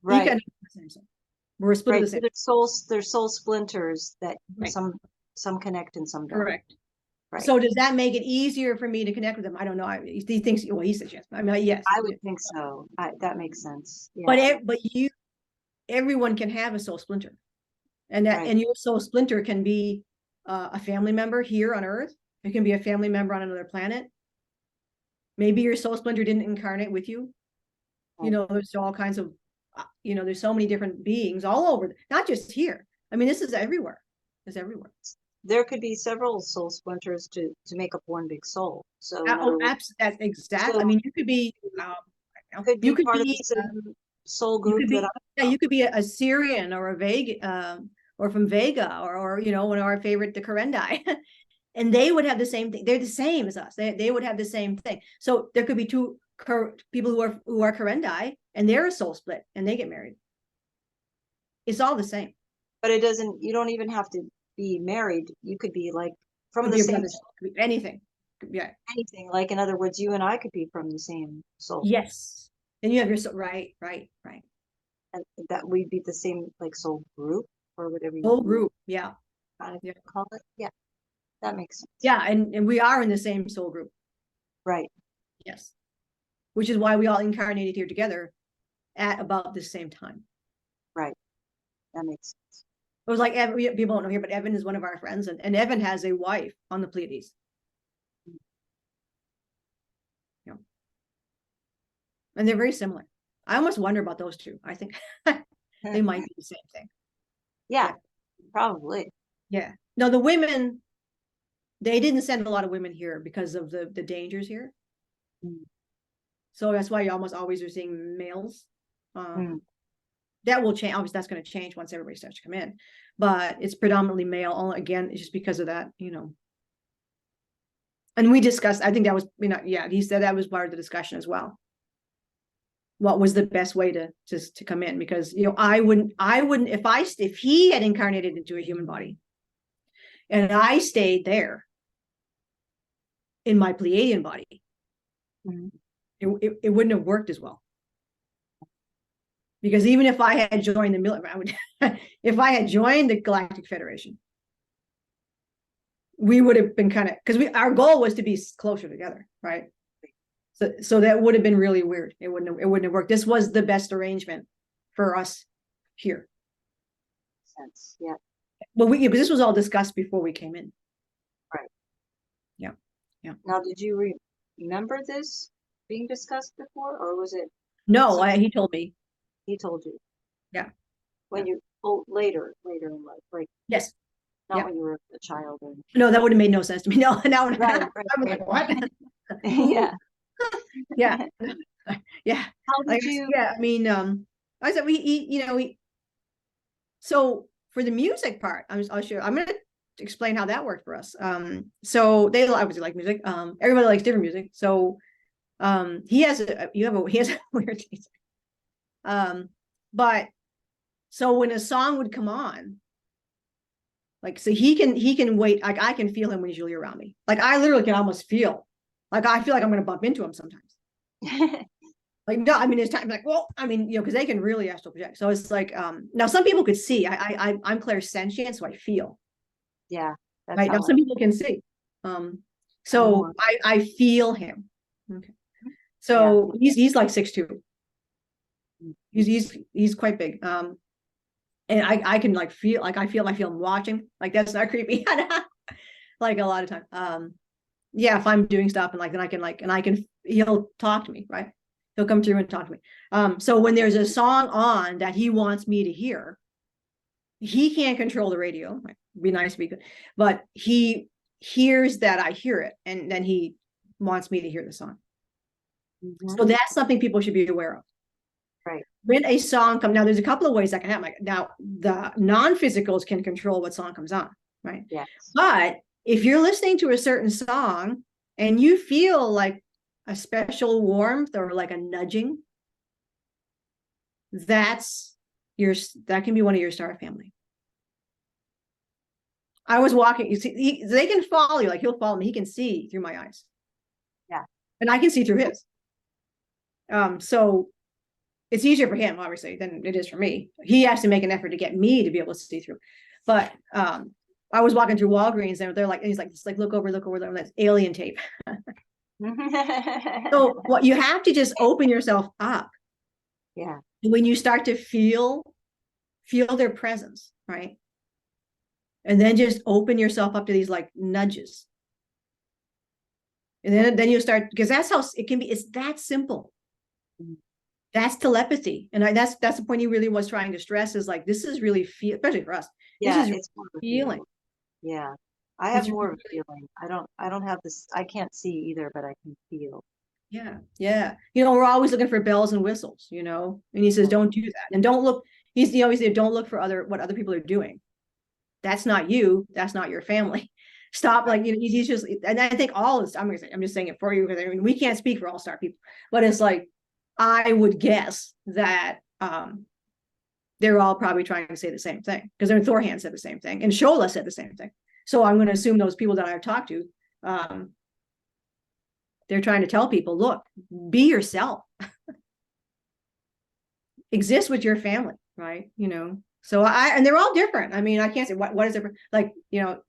Right. The same soul. We're split of the same. There's soul splinters that some connect and some don't. Correct. Right. So does that make it easier for me to connect with them? I don't know. He thinks. Well, he says yes. Yes. I would think so. That makes sense. Yeah. But everyone can have a soul splinter, and your soul splinter can be a family member here on Earth. It can be a family member on another planet. Maybe your soul splinter didn't incarnate with you. Right. There's all kinds of, there's so many different beings all over, not just here. This is everywhere. It's everywhere. There could be several soul splinters to make up one big soul. So that's exactly. So, you could be. You could be part of the soul You group could that be, I yeah, you could be a Syrian or a Vega, or from Vega, or you know, one of our favorite, the Korendi, and they would have the same thing. They're the same as us. They would have the same thing. So there could be two people who are Korendi, and they're a soul split, and they get married. It's all the same. but it doesn't, you don't even have to be married. You could be like from Could the be a same brother, could be anything. Yeah. anything. Like in other words, you and I could be from the same soul. Yes. And you have your soul. Right. Right. Right. And that we'd be the same like soul group or whatever Whole you group. Yeah. kind of Yeah. call it. Yeah, that makes sense. Yeah. And we are in the same soul group. Right. Yes. Which is why we all incarnated here together at about the same time. Right. That makes sense. It was like Evan, people don't know here, but Evan is one of our friends, and Evan has a wife on the Pleiades. Yeah. And they're very similar. I almost wonder about those two. I think they might be the same thing. Yeah, probably. Yeah. No, the women, they didn't send a lot of women here because of the dangers here. Mm. So that's why you almost always are seeing males. Mm. That will change. Obviously, that's going to change once everybody starts to come in. But it's predominantly male. Only, again, it's just because of that, you know. And we discussed, I think that was, you know, yeah, he said that was part of the discussion as well. What was the best way to come in? Because, you know, I wouldn't, if he had incarnated into a human body and I stayed there in my Pleiadian body, Mm. it wouldn't have worked as well. Because even if I had joined the military, if I had joined the Galactic Federation, we would have been kind of, because our goal was to be closer together, right? So that would have been really weird. It wouldn't have worked. This was the best arrangement for us here. Sense. Yeah. Well, but this was all discussed before we came in. Right. Yeah. Yeah. Now, did you remember this being discussed before, or was it? No, he told me. He told you. Yeah. When you later in life, like yes, not when you were a child or no, that would have made no sense to me. No, now right, I'm like, what? yeah. Yeah. Yeah. How did you? Yeah, I mean, I said so for the music part, I'll show. I'm gonna explain how that worked for us. So they obviously like music. Everybody likes different music. So, he has a weird taste. But so when a song would come on, like, so he can wait. Like I can feel him when he's really around me. Like I literally can almost feel. Like I feel like I'm gonna bump into him sometimes. Like, no, I mean, it's time like, well, I mean, you know, because they can really astral project. So it's like, now some people could see. I'm clairsentient, so I feel. Yeah. That's Right now, some people can see. So I feel him. Okay. So he's like 6'2". He's quite big. And I can like feel, like I feel him watching. Like that's not creepy. Like a lot of time. Yeah, if I'm doing stuff and like then I can he'll talk to me, right? He'll come through and talk to me. So when there's a song on that he wants me to hear, he can't control the radio. It'd be nice to be good, but he hears that I hear it, and then he wants me to hear the song. Mm-hmm. So that's something people should be aware of. Right. When a song comes, now there's a couple of ways that can happen. Like now the non-physicals can control what song comes on, right? Yes. But if you're listening to a certain song and you feel like a special warmth or like a nudging, that can be one of your star family. I was walking, you see, they can follow you, like he'll follow me, he can see through my eyes. Yeah. And I can see through his. So it's easier for him, obviously, than it is for me. He has to make an effort to get me to be able to see through. But I was walking through Walgreens and they're like, and he's like, look over, that's alien tape. So what you have to just open yourself up. Yeah. When you start to feel their presence, right? And then just open yourself up to these like nudges. And then you start, because that's how it can be. It's that simple. That's telepathy. And that's the point he really was trying to stress, is like, this is really especially for us. Yeah, this is it's more of a feeling. Yeah. I have more of a feeling. I don't have this, I can't see either, but I can feel. Yeah. Yeah. You know, we're always looking for bells and whistles, you know, and he says, don't do that. And don't look, he always said, don't look for what other people are doing. That's not you. That's not your family. Stop. Like, you know, he's just, and I think all this, I'm just saying it for you because I mean, we can't speak for all star people, but it's like, I would guess that, they're all probably trying to say the same thing because their Thorhan said the same thing and Shola said the same thing. So I'm going to assume those people that I've talked to, they're trying to tell people, look, be yourself, exist with your family, right? You know, so and they're all different. I mean, I can't say what is different. Like, you know,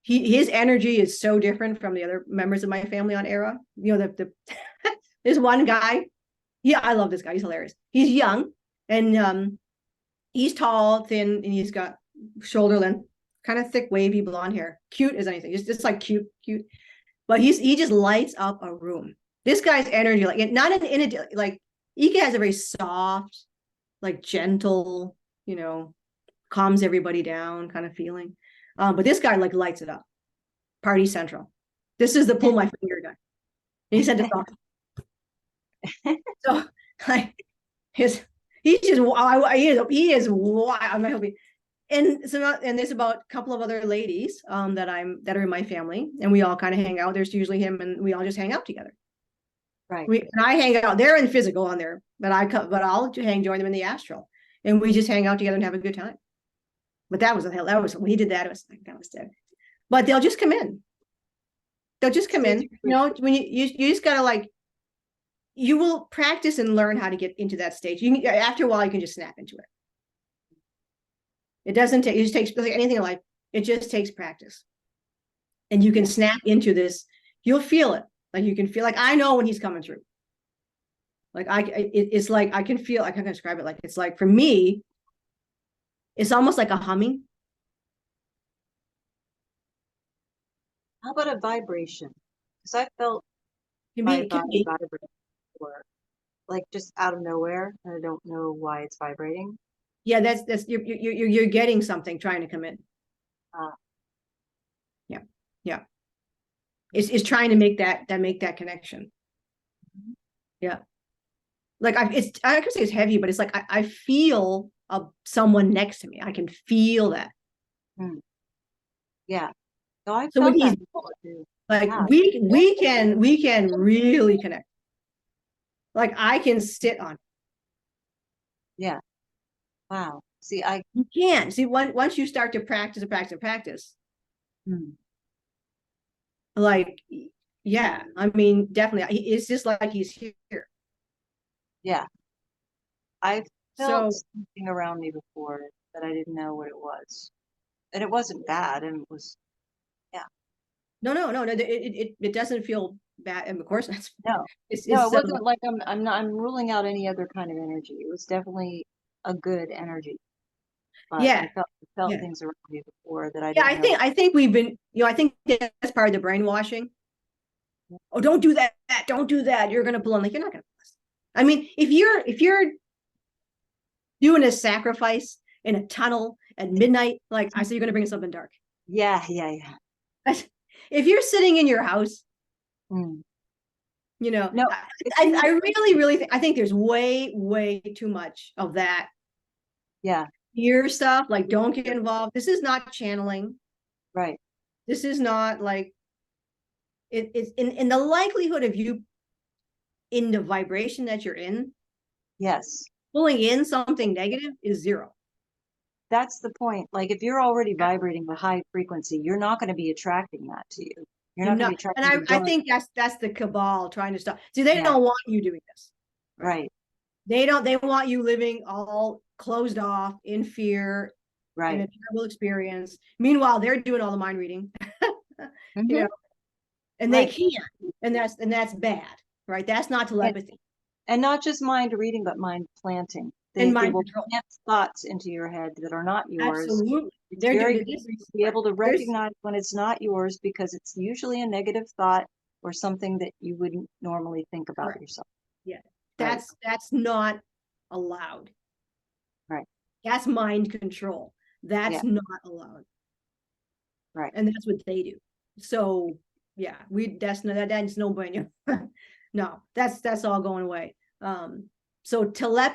his energy is so different from the other members of my family on Era. You know, there's one guy. Yeah, I love this guy. He's hilarious. He's young and he's tall, thin, and he's got shoulder length, kind of thick, wavy blonde hair. Cute as anything. Just like cute. But he just lights up a room. This guy's energy, like not in a like Eeka has a very soft, like gentle, you know, calms everybody down kind of feeling. But this guy like lights it up. Party central. This is the pull my finger guy. And he said to talk. So like he's just he is wild. I'm hoping. And there's about a couple of other ladies that are in my family, and we all kind of hang out. There's usually him, and we all just hang out together. Right. And I hang out. They're in physical on there, but I'll join them in the astral, and we just hang out together and have a good time. But that was when he did that. It was like that was dead. But they'll just come in. They'll just come in. You know, when you just gotta like, you will practice and learn how to get into that stage. You can, after a while, you can just snap into it. It doesn't take, it just takes, like anything in life, it just takes practice. And you can snap into this, you'll feel it. Like you can feel, like I know when he's coming through. Like it's like, I can feel, I can describe it. Like, it's like, for me, it's almost like a humming. How about a vibration? Because I felt Can my be, body vibrate before, like just out of nowhere, and I don't know why it's vibrating. yeah, that's you're getting something trying to come in. Yeah. Yeah. It's trying to make that connection. Yeah. Like I could say it's heavy, but it's like I feel someone next to me. I can feel that. Yeah. So I So felt when he's that before, too. like, Yeah. we can really connect. Like I can sit on. Yeah. Wow. See, You can see once you start to practice. Like, yeah, I mean, definitely, it's just like he's here. yeah. I felt So something around me before that I didn't know what it was. And it wasn't bad, and it was, yeah. no, it doesn't feel bad, and of course that's No. it's No, it wasn't like I'm ruling out any other kind of energy. It was definitely a good energy. But yeah, I felt yeah, things around me before that I yeah. didn't know. I think we've been, you know, I think that's part of the brainwashing. Oh, don't do that, don't do that, you're gonna pull. I'm like, you're not gonna pull this. I mean, if you're doing a sacrifice in a tunnel at midnight, like I said, you're gonna bring something dark. Yeah. If you're sitting in your house, you know, No, I really think, I think there's way too much of that. Yeah. Fear stuff, like don't get involved. This is not channeling. Right. This is not like it's in the likelihood of you in the vibration that you're in, Yes. pulling in something negative is zero. That's the point. Like if you're already vibrating a high frequency, you're not going to be attracting that to you. You're not going to be attracting. And I think that's the cabal trying to stop. See, they don't want you doing this. Right. They want you living all closed off in fear, right, in a terrible experience. Meanwhile, they're doing all the mind reading, you know, and they can't, and that's bad, right? That's not telepathy. And not just mind reading, but mind planting. They will plant thoughts into your head that are not yours. Absolutely. It's very easy to be able to recognize when it's not yours, because it's usually a negative thought or something that you wouldn't normally think about yourself. Yeah. That's not allowed. Right. That's mind control. That's not allowed. Right. And that's what they do. So yeah, that's no bueno. No, that's all going away. So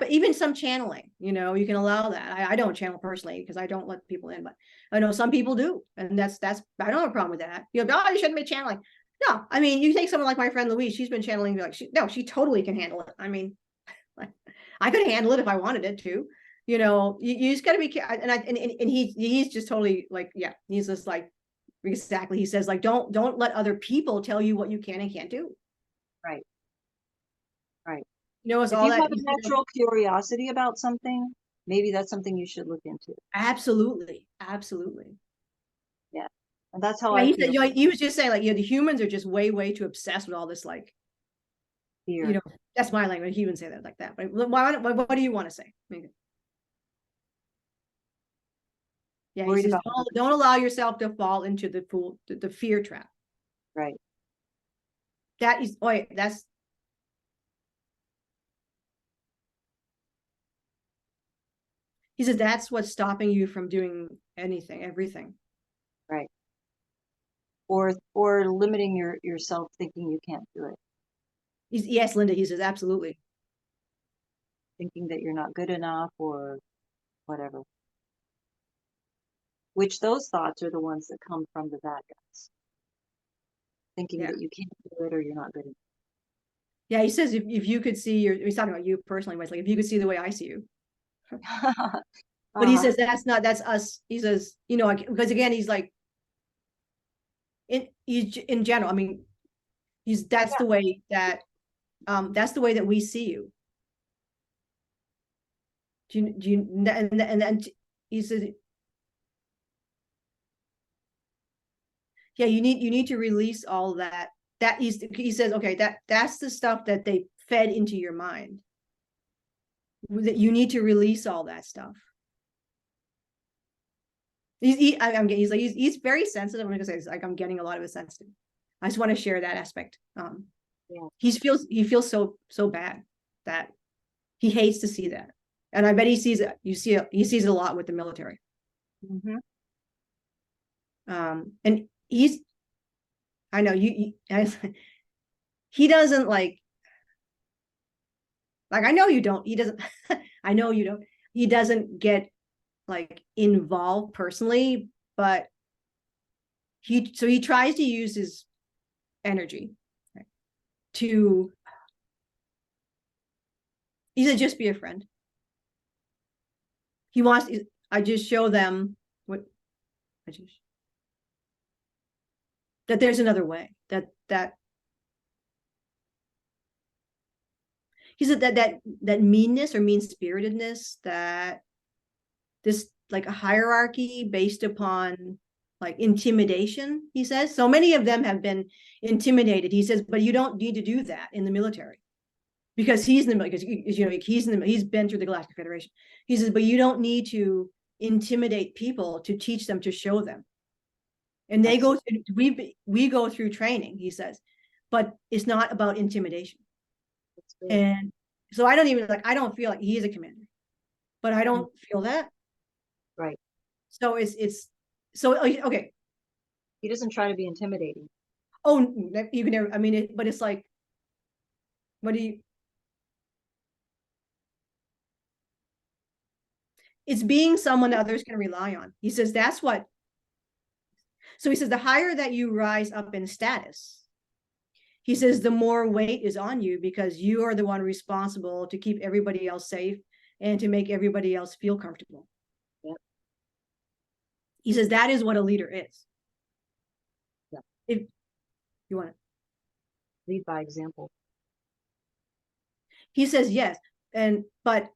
even some channeling, you can allow that. I don't channel personally because I don't let people in, but I know some people do, and that's I don't have a problem with that. You shouldn't be channeling. No, I mean, you take someone like my friend Louise, she's been channeling, like she totally can handle it. I mean, I could handle it if I wanted it to. You just got to be careful. And he's just totally like, yeah, he's just like, exactly. He says like, don't let other people tell you what you can and can't do. Right. Right. It's If all you that. have a natural curiosity about something, maybe that's something you should look into. Absolutely. Absolutely. Yeah. And that's how Yeah, I he feel. said, he was just saying like, the humans are just way too obsessed with all this, like, Fear. that's my language. He wouldn't say that like that. But what do you want to say? Yeah, he Worried says, about. don't allow yourself to fall into the fear trap. Right. That is, that's. He says that's what's stopping you from doing everything. Right. Or limiting yourself thinking you can't do it. Yes, Linda, he says, absolutely. Thinking that you're not good enough or whatever. Which those thoughts are the ones that come from the bad guys. Thinking that you can't do it or you're not good enough. Yeah, he says if you could see he's talking about you personally, but it's like if you could see the way I see you. But he says that's us. He says, because again, he's like in general, I mean, that's the way that we see you. Do you and he says, yeah, you need to release all that. That he says, okay, that's the stuff that they fed into your mind. That you need to release all that stuff. He's very sensitive. I'm gonna say like I'm getting a lot of it sensitive. I just want to share that aspect. He feels so bad that he hates to see that, and I bet he sees it. He sees it a lot with the military. Mm-hmm. And I know he doesn't like I know you don't. He doesn't. I know you don't. He doesn't get like involved personally, but he tries to use his energy to. He said, just be a friend. He wants. I just show them what. That there's another way. That. He said that meanness or mean spiritedness, that this like a hierarchy based upon like intimidation, he says. So many of them have been intimidated. He says, but you don't need to do that in the military because he's in the because he's been through the Galactic Federation. He says, but you don't need to intimidate people to teach them, to show them. And they go through, we go through training, he says, but it's not about intimidation. And so I don't feel like he is a commander, but I don't feel that. Right. So it's so okay. He doesn't try to be intimidating. Oh, you can never. I mean, but it's like, what do you? It's being someone that others can rely on. He says that's what. So he says the higher that you rise up in status, he says the more weight is on you because you are the one responsible to keep everybody else safe and to make everybody else feel comfortable. Yeah. He says that is what a leader is. Yeah. If you want to lead by example. He says yes, but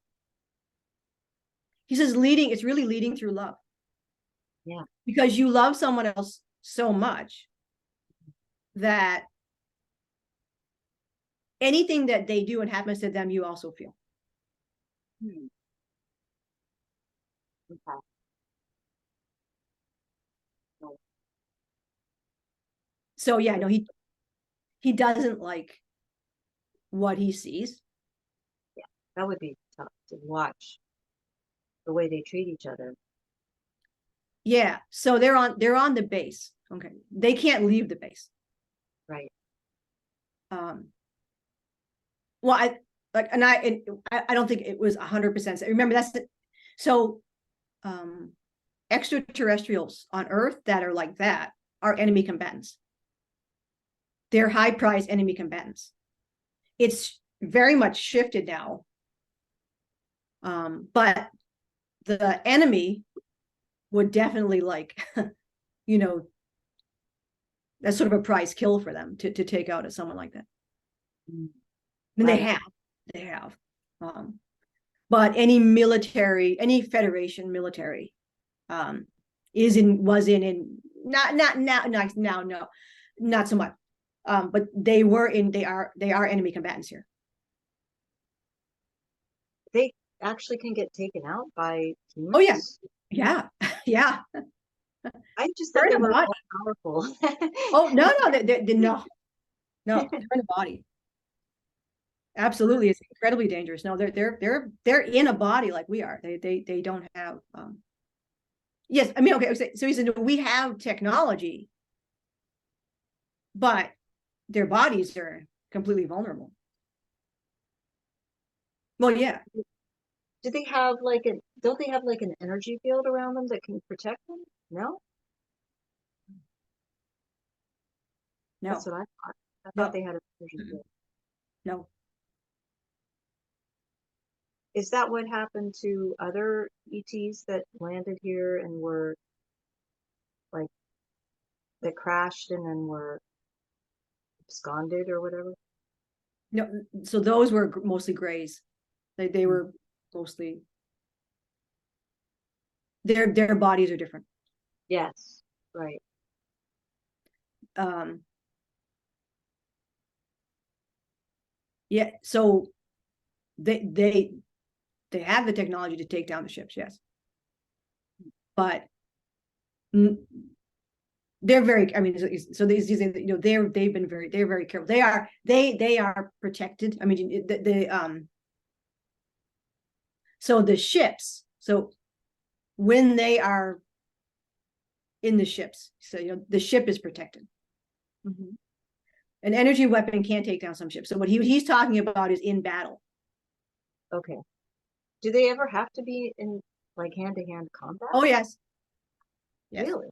he says it's really leading through love. Yeah. Because you love someone else so much that anything that they do and happens to them, you also feel. Okay. So yeah, no, he doesn't like what he sees. Yeah, that would be tough to watch the way they treat each other. Yeah, so they're on the base. Okay, they can't leave the base. Right. Well, I don't think it was 100%. Remember, that's the, so extraterrestrials on Earth that are like that are enemy combatants. They're high prize enemy combatants. It's very much shifted now. But the enemy would definitely like, you know, that's sort of a prize kill for them to take out someone like that. And Right. they have. But any military, any Federation military, was in not now, no, not so much. But they are enemy combatants here. They actually can get taken out by humans. Oh yeah, yeah, yeah. I just They're thought they in the were body. all powerful. Oh no, no, they're in the body. Absolutely, it's incredibly dangerous. No, they're in a body like we are. They don't have. Yes, I mean, okay. So he said we have technology, but their bodies are completely vulnerable. Well, yeah, Do they have like don't they have like an energy field around them that can protect them? No? That's no, what I thought. I thought no, they had an energy field. no. Is that what happened to other ETs that landed here and were like that crashed and then were absconded or whatever? No, so those were mostly grays. They were mostly their bodies are different. Yes, right. Yeah, so they have the technology to take down the ships, yes, but they're very. I mean, so these you know they're very careful. They are protected. I mean, so the ships. So when they are in the ships, so you know the ship is protected. Mm-hmm. An energy weapon can't take down some ships. So what he's talking about is in battle. Okay. Do they ever have to be in like hand-to-hand combat? Oh yes, yes. Really?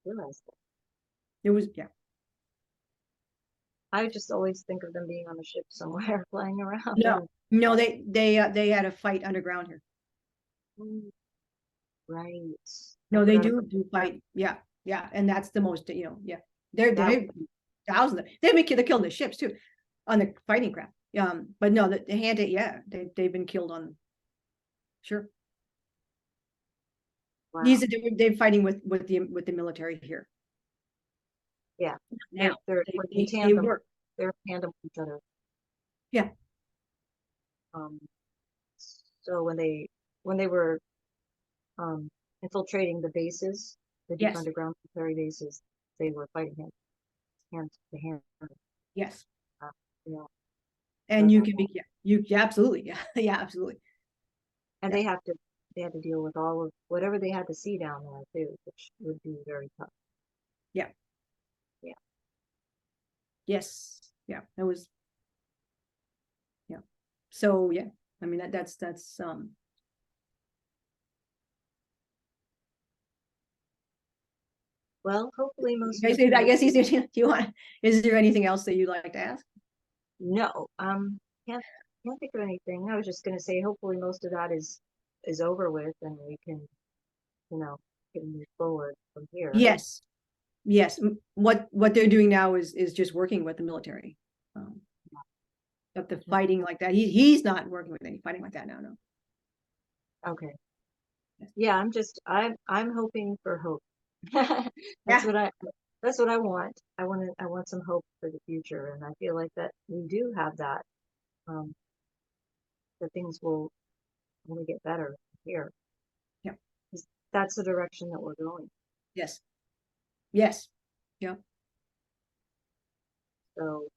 Realize that. It was I just always think of them being on a ship somewhere flying around. No, they had a fight underground here. Right. No, they do fight. Yeah, yeah, and that's the most yeah. They're thousands. They've been killed the ships too, on the fighting craft. But no, the hand they've been killed on. Sure. Wow. They're fighting with the military here. Yeah. Now they're they tandem. work. They're tandem with each other. Yeah. So when they were infiltrating the bases, the deep Yes. underground military bases, they were fighting hand to hand. Yes. Yeah. And you can be absolutely yeah absolutely. And they had to deal with all of whatever they had to see down there too, which would be very tough. Yeah. Yeah. Yes. Yeah. That was. Yeah. So yeah, I mean that's Well, hopefully most I of the guess he's. Do you want? Is there anything else that you'd like to ask? No, can't think of anything. I was just gonna say hopefully most of that is over with and we can, can move forward from here. Yes, yes. What they're doing now is just working with the military. But the fighting like that, he's not working with any fighting like that now. No. Okay. Yeah, I'm hoping for hope. That's what I want. I want some hope for the future, and I feel like that we do have that. That things will only get better here. Yeah. That's the direction that we're going. Yes. Yes. Yeah. So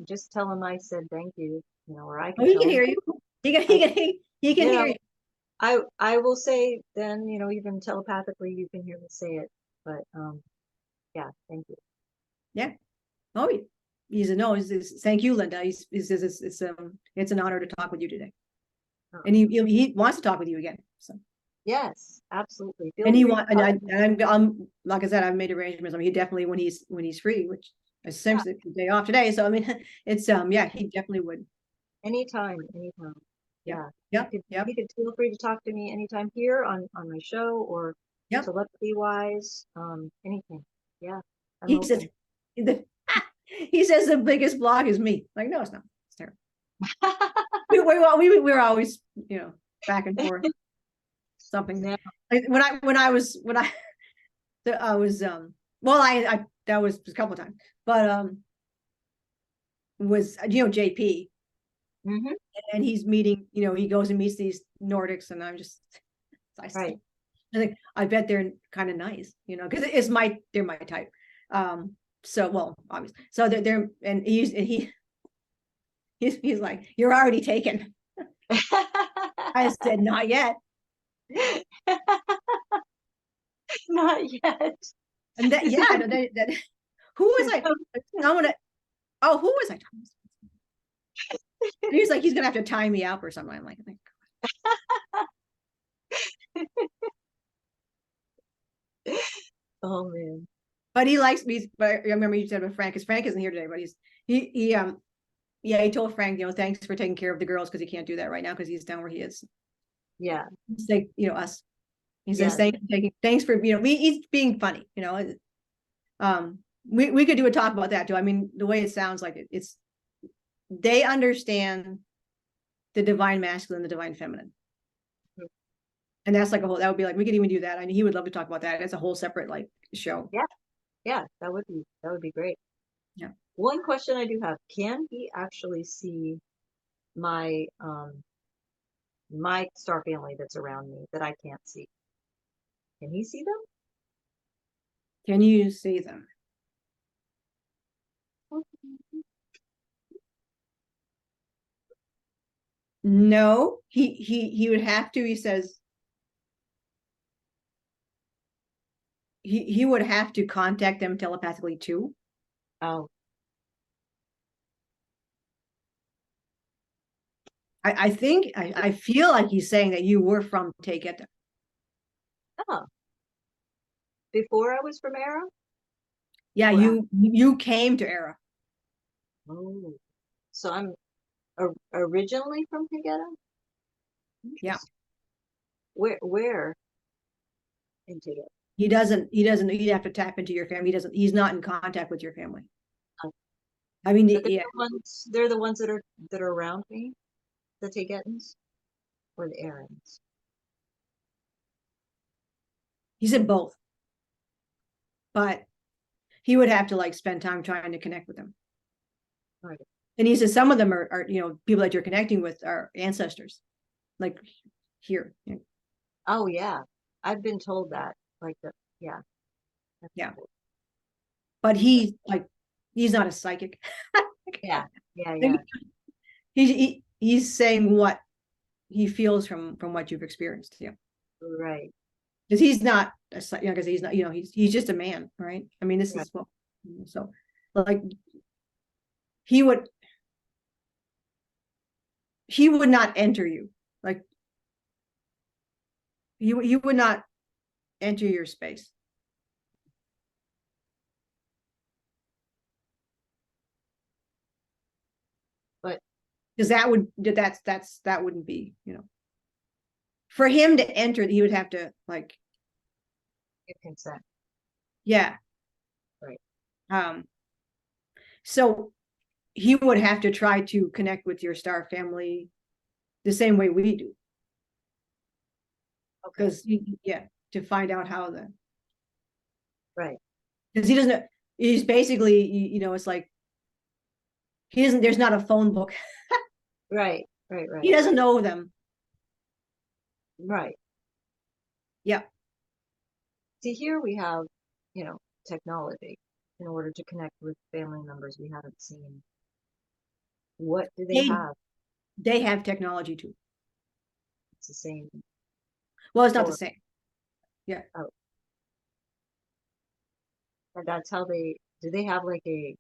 just tell him I said thank you, or I can he tell can him. hear you. He can hear you. I will say then, even telepathically you can hear me say it. But yeah, thank you. Yeah. Oh, he said, no, thank you, Linda. He says it's an honor to talk with you today. Oh. And he wants to talk with you again. So Yes, absolutely. and he want and I'm like I said, I've made arrangements. I mean, he definitely when he's free, which seems the day off today. So I mean, it's yeah, he definitely would. anytime. Yeah. Yep. You could feel free to talk to me anytime here on my show or Yep. telepathy wise, anything. Yeah. I'm He says open. he says the biggest block is me. Like, no, it's not. It's terrible. we were always, back and forth. Something. Yeah. Like when I was well, I that was a couple of times, but was JP, Mm-hmm. and he's meeting, he goes and meets these Nordics, and I'm just Right. I think I bet they're kind of nice, because they're my type. So well, obviously, so they're and he's like, you're already taken. I said, not yet. Not yet. And that, yeah, that who was I? Who was I? He's like, he's gonna have to tie me up or something. I'm like, oh man. but he likes me. But I remember you said with Frank, because Frank isn't here today, but he told Frank, thanks for taking care of the girls, because he can't do that right now because he's down where he is. Yeah. He's like, us. He says, Yes. thanks for, he's being funny, we could do a talk about that too. I mean, the way it sounds like it's, they understand the divine masculine, the divine feminine. Mhm. And that's like that would be like, we could even do that. I mean, he would love to talk about that. It's a whole separate show. Yeah, that would be great. Yeah. One question I do have, can he actually see my my star family that's around me that I can't see? Can he see them? Can you see them? No, he would have to, he says, he would have to contact them telepathically too. Oh, I think I feel like he's saying that you were from Take It. oh. Before I was from Era? Yeah, Or you came to Era. oh, so I'm originally from Tegeta? Yeah. Where in Tegeta? He'd have to tap into your family. He's not in contact with your family. Oh. I mean, But yeah. they're the ones that are around me, the Tegetans or the Erins. He said both. But he would have to spend time trying to connect with them. Right. And he says some of them are people that you're connecting with are ancestors, like here. Oh yeah, I've been told that. Yeah. Yeah. But he's not a psychic. Yeah. Yeah. He's saying what he feels from what you've experienced. Yeah. Right. Because he's not because he's not, he's just a man, right? I mean, this is what, so he would not enter you, he would not enter your space. But because that wouldn't be, for him to enter, he would have to give consent. Yeah. Right. So he would have to try to connect with your star family the same way we do. Okay. Because to find out how Right. Because he doesn't, he's basically, it's like there's not a phone book. Right. He doesn't know them. Right. Yeah. See, here we have, technology in order to connect with family members we haven't seen. What do they have? They have technology too. It's the same. Well, it's not the same. Yeah. Oh. And that's how do they have a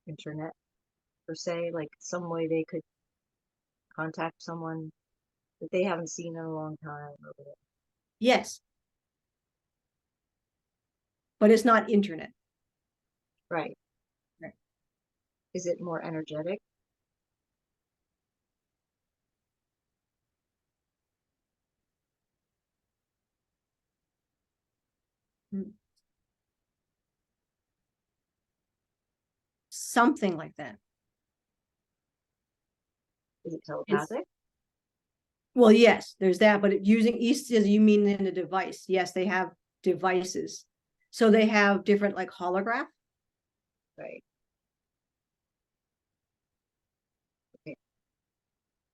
internet per se, like some way they could contact someone that they haven't seen in a long time or whatever? Yes, but it's not internet. Right. Right. Is it more energetic? Mm. Something like that. Is it It's telepathic? well, yes, there's that, but using East says you mean in a device. Yes, they have devices. So they have different like holograph. Right. Okay.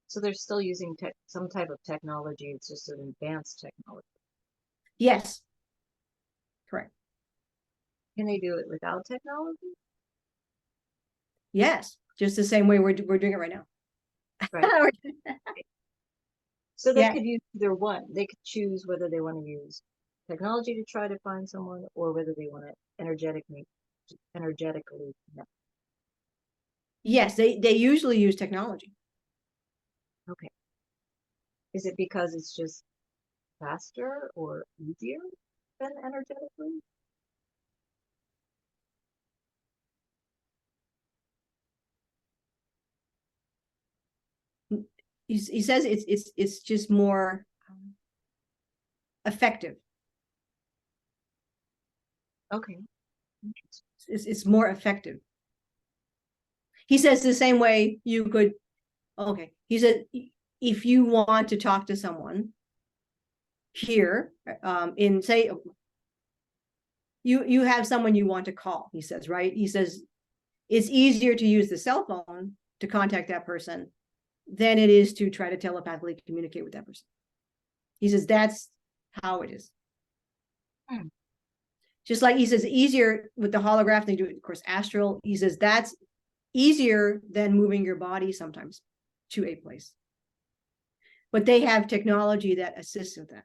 So they're still using some type of technology. It's just an advanced technology. Yes, correct. Can they do it without technology? Yes, just the same way we're doing it right now. Right. So they Yeah. could use either one. They could choose whether they want to use technology to try to find someone or whether they want to energetically connect. Yes, they usually use technology. Okay. Is it because it's just faster or easier than energetically? He says it's just more effective. Okay. Interesting. It's more effective. He says the same way you could. Okay, he said if you want to talk to someone here, in say you have someone you want to call. He says, right? He says it's easier to use the cell phone to contact that person than it is to try to telepathically communicate with that person. He says that's how it is. Hmm. Just like he says easier with the holograph, they do it, of course, astral. He says that's easier than moving your body sometimes to a place. But they have technology that assists with that.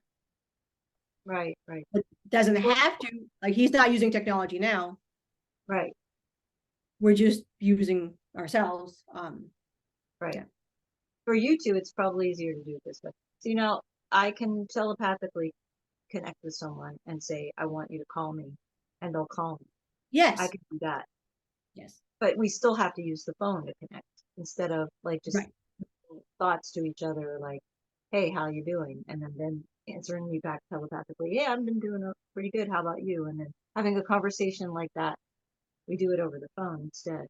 Right, right, But doesn't have to, like he's not using technology now. right, We're just using ourselves. right. Yeah. For you two, it's probably easier to do it this way. So, I can telepathically connect with someone and say, I want you to call me, and they'll call me. I Yes. can do that. Yes. But we still have to use the phone to connect instead of like just Right. thoughts to each other, like, hey, how you doing? And then answering me back telepathically, yeah, I've been doing pretty good. How about you? And then having a conversation like that. We do it over the phone instead.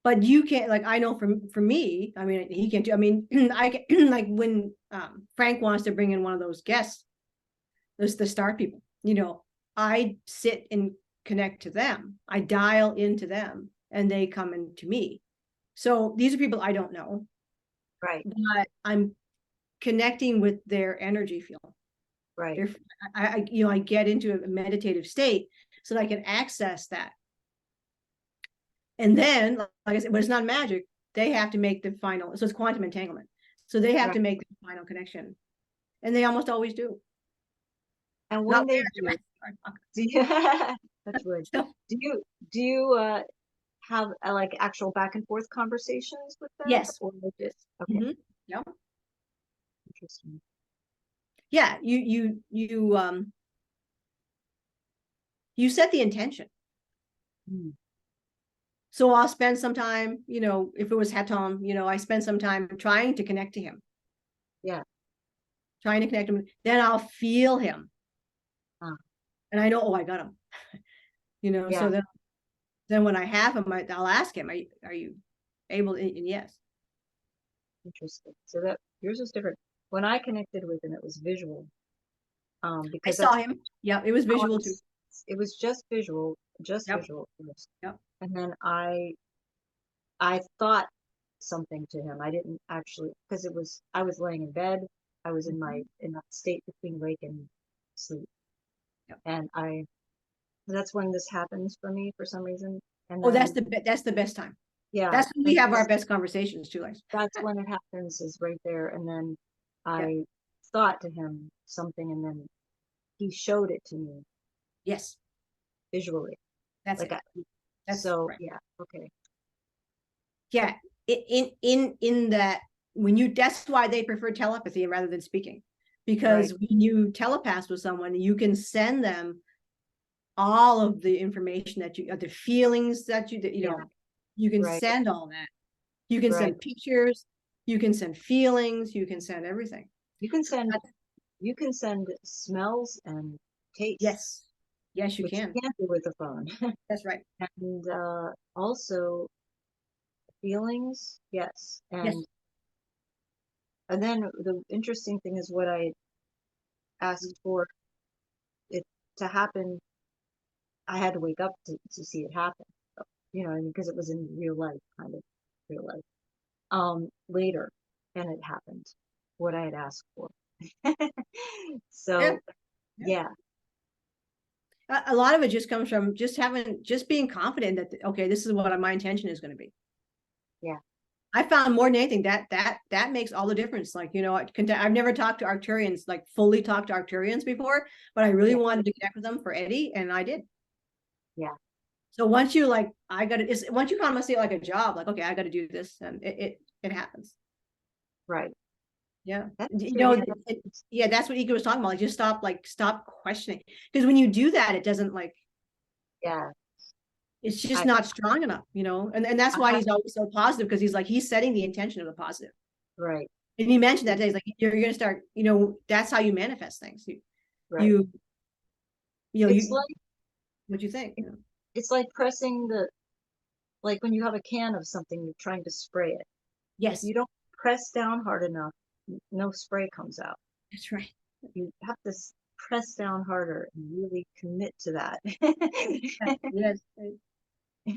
But you can't, like I know for me, I mean he can do, I mean I can like when Frank wants to bring in one of those guests, those the star people, I sit and connect to them. I dial into them and they come into me. So these are people I don't know, Right, but I'm connecting with their energy field. right, They're, I get into a meditative state so that I can access that. And then, like I said, but it's not magic. They have to make the final, so it's quantum entanglement. So they have right. to make the final connection. And they almost always do. And when Not they do, that's wood. so, Do you have like actual back and forth conversations with them, yes. or Yes. okay, Mm-hmm. Yeah. interesting. Yeah. You set the intention. Hmm. So I'll spend some time, if it was Hatom, I spend some time trying to connect to him, Yeah. trying to connect him. Then I'll feel him. Huh. And I know, oh, I got him. Yeah. So then when I have him, I'll ask him, are you able? And yes. Interesting. So that yours is different. When I connected with him, it was visual. I Because saw that's him. Yeah, it was how visual too. it was just visual, Yep. first. Yep. And then I thought something to him. I didn't actually, because I was laying in bed. I was Mhm. in that state between wake and sleep. Yep. And that's when this happens for me for some reason. And Oh, then, that's the best time. yeah, That's when we and have our best conversations too, like. that's when it happens is right there. And then Yeah. I thought to him something, and then he showed it to me Yes. visually. That's Like, it. That's so right. yeah, okay. Yeah, in that when you, that's why they prefer telepathy rather than speaking, because Right. when you telepath with someone, you can send them all of the information that you, the feelings that you, Yeah. you can Right. send all that. You can Right. send pictures, you can send feelings, you can send everything. You can send smells and tastes, Yes, yes, you which can. you can't do with the phone. That's right. And also feelings, yes. Yes. And then the interesting thing is what I asked for it to happen. I had to wake up to see it happen, you know, because it was in real life, kind of real life. Later, and it happened, what I had asked for. Yeah. So, Yeah. yeah, A lot of it just comes from just having, just being confident that, okay, this is what my intention is going to be. yeah, I found more than anything that makes all the difference. Like, you know, I've never talked to Arcturians, like fully talked to Arcturians before, but I really yeah, wanted to connect with them for Eddie, and I did. yeah, So once you like, I got it. Once you kind of see it like a job, like, okay, I got to do this, and it happens. right. Yeah, That's you true. know, Yeah, yeah, that's what Eeka was talking about. Like, just stop questioning, because when you do that, it doesn't like, yeah. it's just I, not strong enough, you know. And that's I why have, he's always so positive, because he's like, he's setting the intention of the positive. right, And he mentioned that day, he's like, you're going to start, you know, that's how you manifest things. right. You you know, It's you, like, what you think, you know? it's like pressing like when you have a can of something, you're trying to spray it. If Yes, you don't press down hard enough, no spray comes out. that's right. You have to press down harder and really commit to that. Yes. But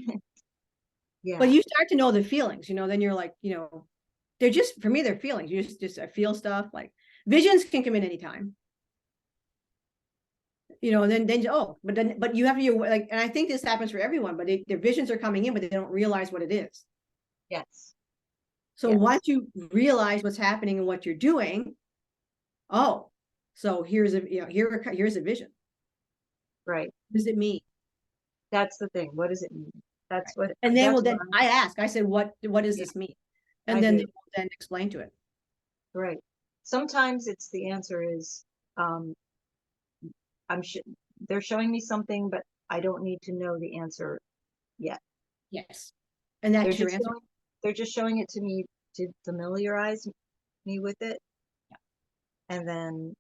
Yeah, you start to know the feelings, you know, then you're like, you know, they're just, for me, they're feelings. You just I feel stuff, like visions can come in anytime, you know, and then oh, but you have to, like, and I think this happens for everyone, but their visions are coming in, but they don't realize what it is. yes, So yes, once you realize what's happening and what you're doing, oh, so here's a, you know, here's a vision. right. What does it mean? That's the thing. What does it mean? Right. And then, well, That's what then I ask, I said, what does yeah, this mean? I And then they do. will then explain to it. Right. Sometimes it's the answer is, um, I'm sh they're showing me something, but I don't need to know the answer yet. Yes. And They're that's your just answer. they're just showing it to me to familiarize me with it, and then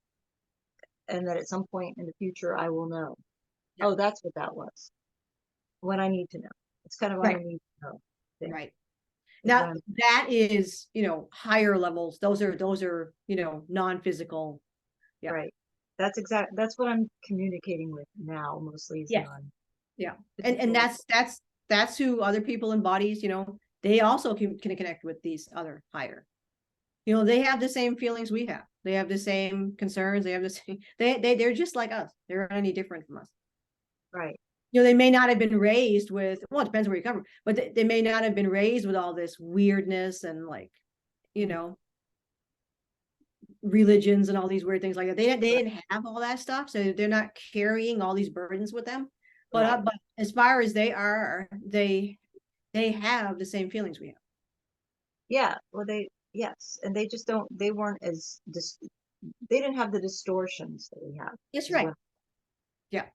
at some point in the future I will know. Yeah. Oh, that's what that was. When I need to know. It's kind of on a Right. need to know thing. Right. Is Now when that is, you know, higher levels. Those are, you know, non-physical. Yeah. right. That's what I'm communicating with now, mostly is Yes. non Yeah. And physical. that's who other people in bodies, you know, they also can connect with these other higher. You know, they have the same feelings we have. They have the same concerns. They have the same, they're just like us. They're not any different from us. Right. You know, they may not have been raised with, well, it depends where you come from, but they may not have been raised with all this weirdness and, like, you know, religions and all these weird things like that. They Right. didn't have all that stuff, so they're not carrying all these burdens with them. Right. But as far as they are, they have the same feelings we have. Yeah. Well, yes, and they just don't. They weren't as they didn't have the distortions that we have. That's Is right. what Yeah.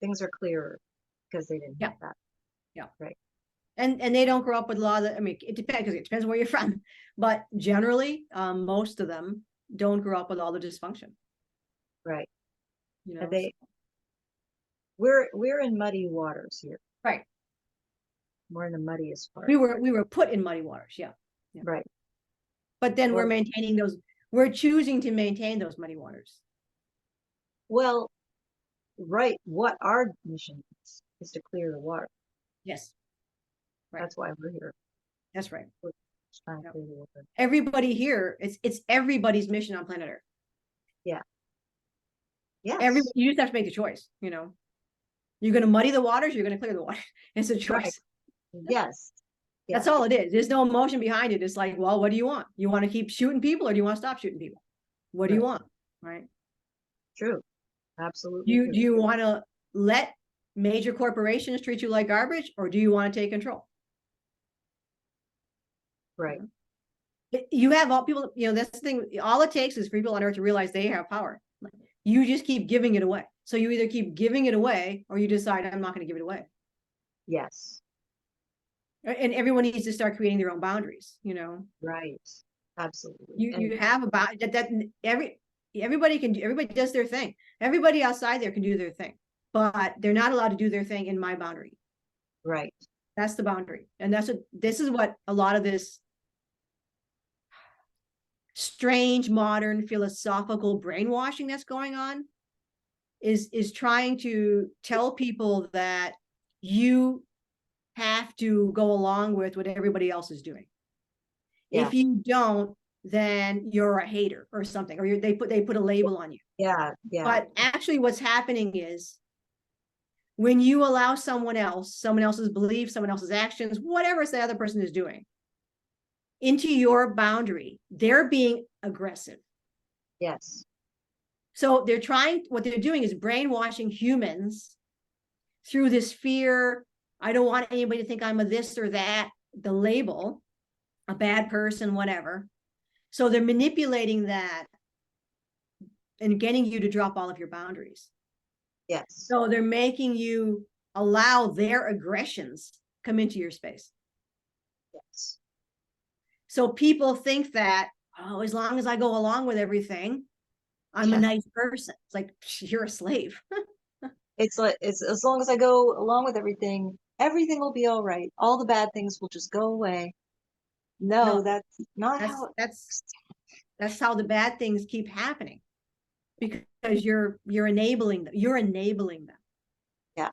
things are clearer because they didn't Yeah. have that. Yeah. Right. And they don't grow up with a lot of, I mean, it depends, because it depends where you're from, but generally, most of them don't grow up with all the dysfunction, Right. you And know. they we're in muddy waters here. Right. We're in the muddiest part. We were put in muddy waters, yeah. Yeah. Right. But then we're Well, maintaining those, we're choosing to maintain those muddy waters. well, right. What our mission is to clear the water. Yes. Right. That's why we're here. That's right. We're trying to Yep. clear the water. Everybody here, it's everybody's mission on planet Earth. Yeah. Everybody, Yes. you just have to make the choice, you know. You're going to muddy the waters, you're going to clear the water. It's a Right. choice. Yes. That's Yes. all it is. There's no emotion behind it. It's like, well, what do you want? You want to keep shooting people, or do you want to stop shooting people? What do you Right. want? Right? True. Absolutely Do true. you want to let major corporations treat you like garbage, or do you want to take control? Right. You have all people, that's the thing. All it takes is for people on earth to realize they have power. You just keep giving it away. So you either keep giving it away or you decide, I'm not going to give it away. Yes. And everyone needs to start creating their own boundaries, Right. Absolutely. You have about that everybody does their thing. Everybody outside there can do their thing, but they're not allowed to do their thing in my boundary. Right. That's the boundary. And this is what a lot of this strange modern philosophical brainwashing that's going on is trying to tell people that you have to go along with what everybody else is doing. Yeah. If you don't, then you're a hater or something, or they put a label on you. Yeah. Yeah. But actually what's happening is when you allow someone else's beliefs, someone else's actions, whatever the other person is doing, into your boundary, they're being aggressive. Yes. So what they're doing is brainwashing humans through this fear. I don't want anybody to think I'm a this or that, the label, a bad person, whatever. So they're manipulating that and getting you to drop all of your boundaries. Yes. So they're making you allow their aggressions come into your space. Yes. So people think that, as long as I go along with everything, I'm a nice person. It's like, you're a slave. It's as long as I go along with everything will be all right. All the bad things will just go away. No, that's not how that's how the bad things keep happening, because you're enabling them. You're enabling them. Yeah.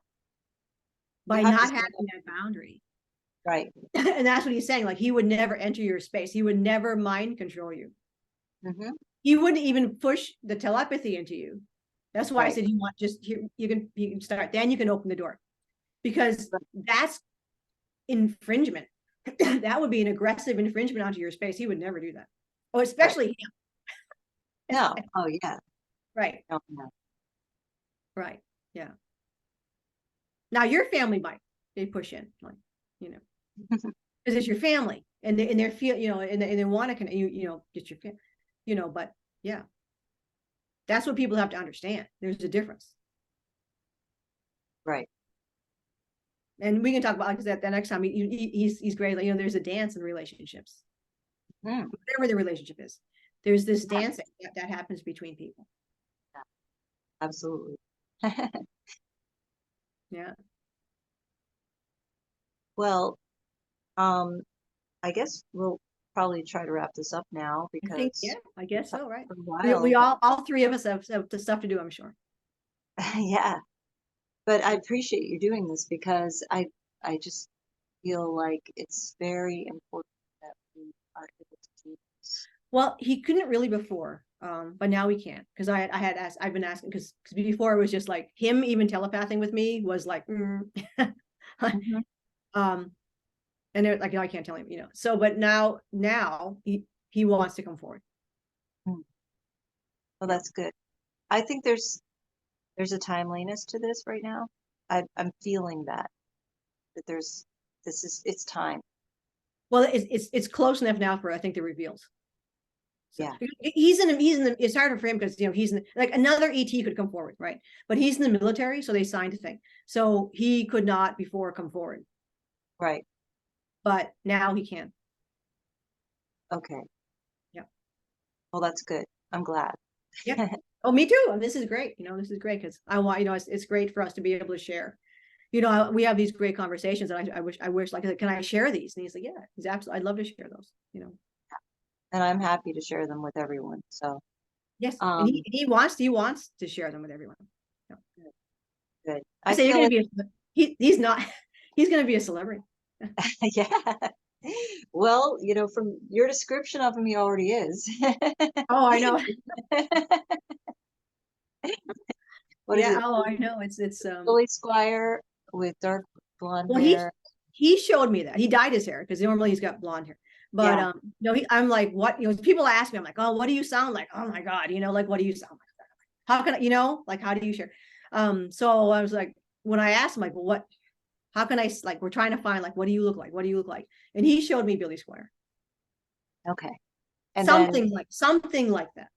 By not having that boundary. Right. And that's what he's saying. Like, he would never enter your space. He would never mind control you. Mm-hmm. He wouldn't even push the telepathy into you. That's why I said you can start, then you can open the door, because that's infringement. That would be an aggressive infringement onto your space. He would never do that. Oh, especially him. No. Oh yeah. Right. Oh, no. Right. Yeah. Now your family might, they push in, like, because it's your family, and they feel, and they want to, get your family, but yeah, that's what people have to understand. There's a difference. Right. And we can talk about that the next time. He's great. There's a dance in relationships. Whatever the relationship is, there's this dance that happens between people. Yeah. Absolutely. Yeah. Well, I guess we'll probably try to wrap this up now, because I guess so, right? While, we all three of us have stuff to do, I'm sure. Yeah. But I appreciate you doing this, because I just feel like it's very important that we are able to do this. Well, he couldn't really before, but now we can, because I've been asking, because before it was just like him even telepathing with me was like, and they're like, I can't tell him, So, but now he wants to come forward. Well, that's good. I think there's a timeliness to this right now. I'm feeling that it's time. Well, it's close enough now for, I think, the reveals. So, yeah. He's in the, it's harder for him because, he's in like another ET could come forward, right? But he's in the military, so they signed a thing. So he could not before come forward. Right. But now he can. Okay. Yeah. Well, that's good. I'm glad. Yeah. Oh, me too. And this is great. This is great, because I want, it's great for us to be able to share. We have these great conversations, and I wish, like I said, can I share these? And he's like, yeah, he's absolutely, I'd love to share those, And I'm happy to share them with everyone. So yes, and he wants to share them with everyone. Yeah. Good. I say, you're going to be he's not he's going to be a celebrity. Yeah. Well, from your description of him, he already is. Oh, I know. What is it? Oh, I know. It's Billy Squire with dark blonde hair. He showed me that. He dyed his hair, because normally he's got blonde hair. But I'm like, what? People ask me, I'm like, oh, what do you sound like? Oh my God, like, what do you sound like? How can I, like, how do you share? So I was like, when I asked him, like, well, how can I, like, we're trying to find, like, what do you look like? What do you look like? And he showed me Billy Squire. Okay. And then something like that.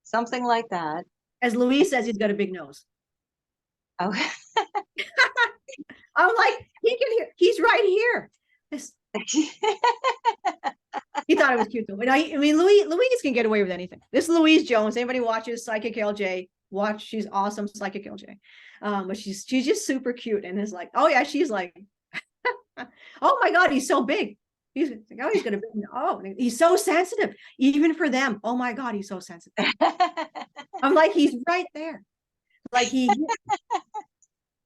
something like that. As Louise says, he's got a big nose. Okay. I'm like, he can hear. He's right here. He thought it was cute though. But I mean, Louise can get away with anything. This is Louise Jones. Anybody watches Psychic LJ? Watch. She's awesome, Psychic LJ. But she's just super cute, and is like, oh yeah, she's like, oh my god, he's so big. He's like, oh, he's gonna be, oh, he's so sensitive, even for them. Oh my god, he's so sensitive. I'm like, he's right there, like he.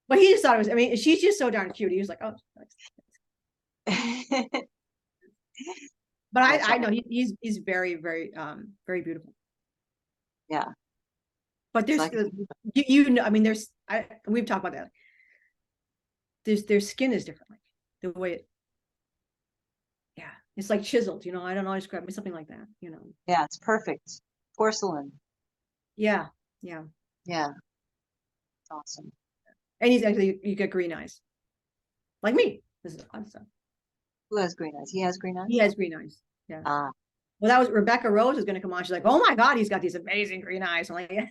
But he just thought it was. I mean, she's just so darn cute. He was like, oh. But I know he's very, very very beautiful. Yeah. But there's you know, I mean, we've talked about that. Their skin is different, like the way it, yeah, it's like chiseled, you know. I don't know how to describe it, something like that, you know. Yeah, it's perfect. Porcelain. Yeah. Yeah. It's awesome. And he's actually, you get green eyes. Like me. This is fun stuff. Who has green eyes? He has green eyes? He has green eyes. Yeah. Ah. Well, that was Rebecca Rose is gonna come on. She's like, oh my god, he's got these amazing green eyes. I'm like, yeah.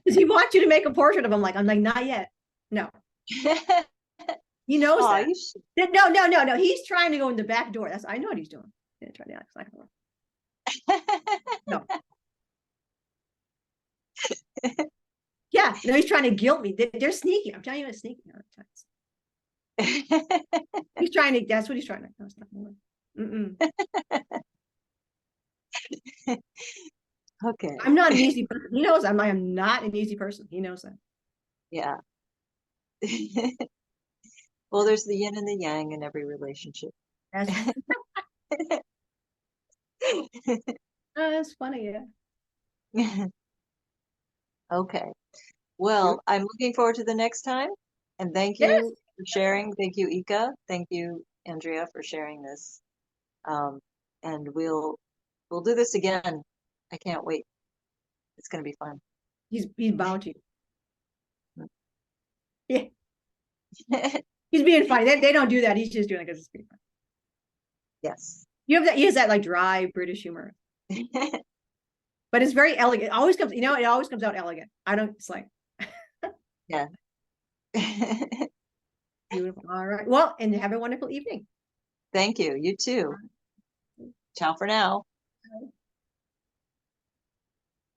Does he want you to make a portrait of him? I'm like, not yet. No. He knows that. No. He's trying to go in the back door. I know what he's doing. Yeah, try that. It's not gonna work. No. Yeah, no, he's trying to guilt me. They're sneaky. I'm telling you, it's sneaky. He's trying to. That's what he's trying to. No, it's not gonna work. Okay. I'm not an easy person. He knows I am not an easy person. He knows that. Yeah. Well, there's the yin and the yang in every relationship. That's funny, yeah. Okay. Well, I'm looking forward to the next time. And thank you for sharing. Thank you, Eeka. Thank you, Andrea, for sharing this. And we'll do this again. I can't wait. It's going to be fun. He's bound to. Yeah. He's being funny. They don't do that. He's just doing it because it's pretty fun. Yes. You have that. He has that like dry British humor. But it's very elegant. It always comes, it always comes out elegant. It's like. Yeah. Beautiful. All right. Well, and have a wonderful evening. Thank you. You too. Ciao for now.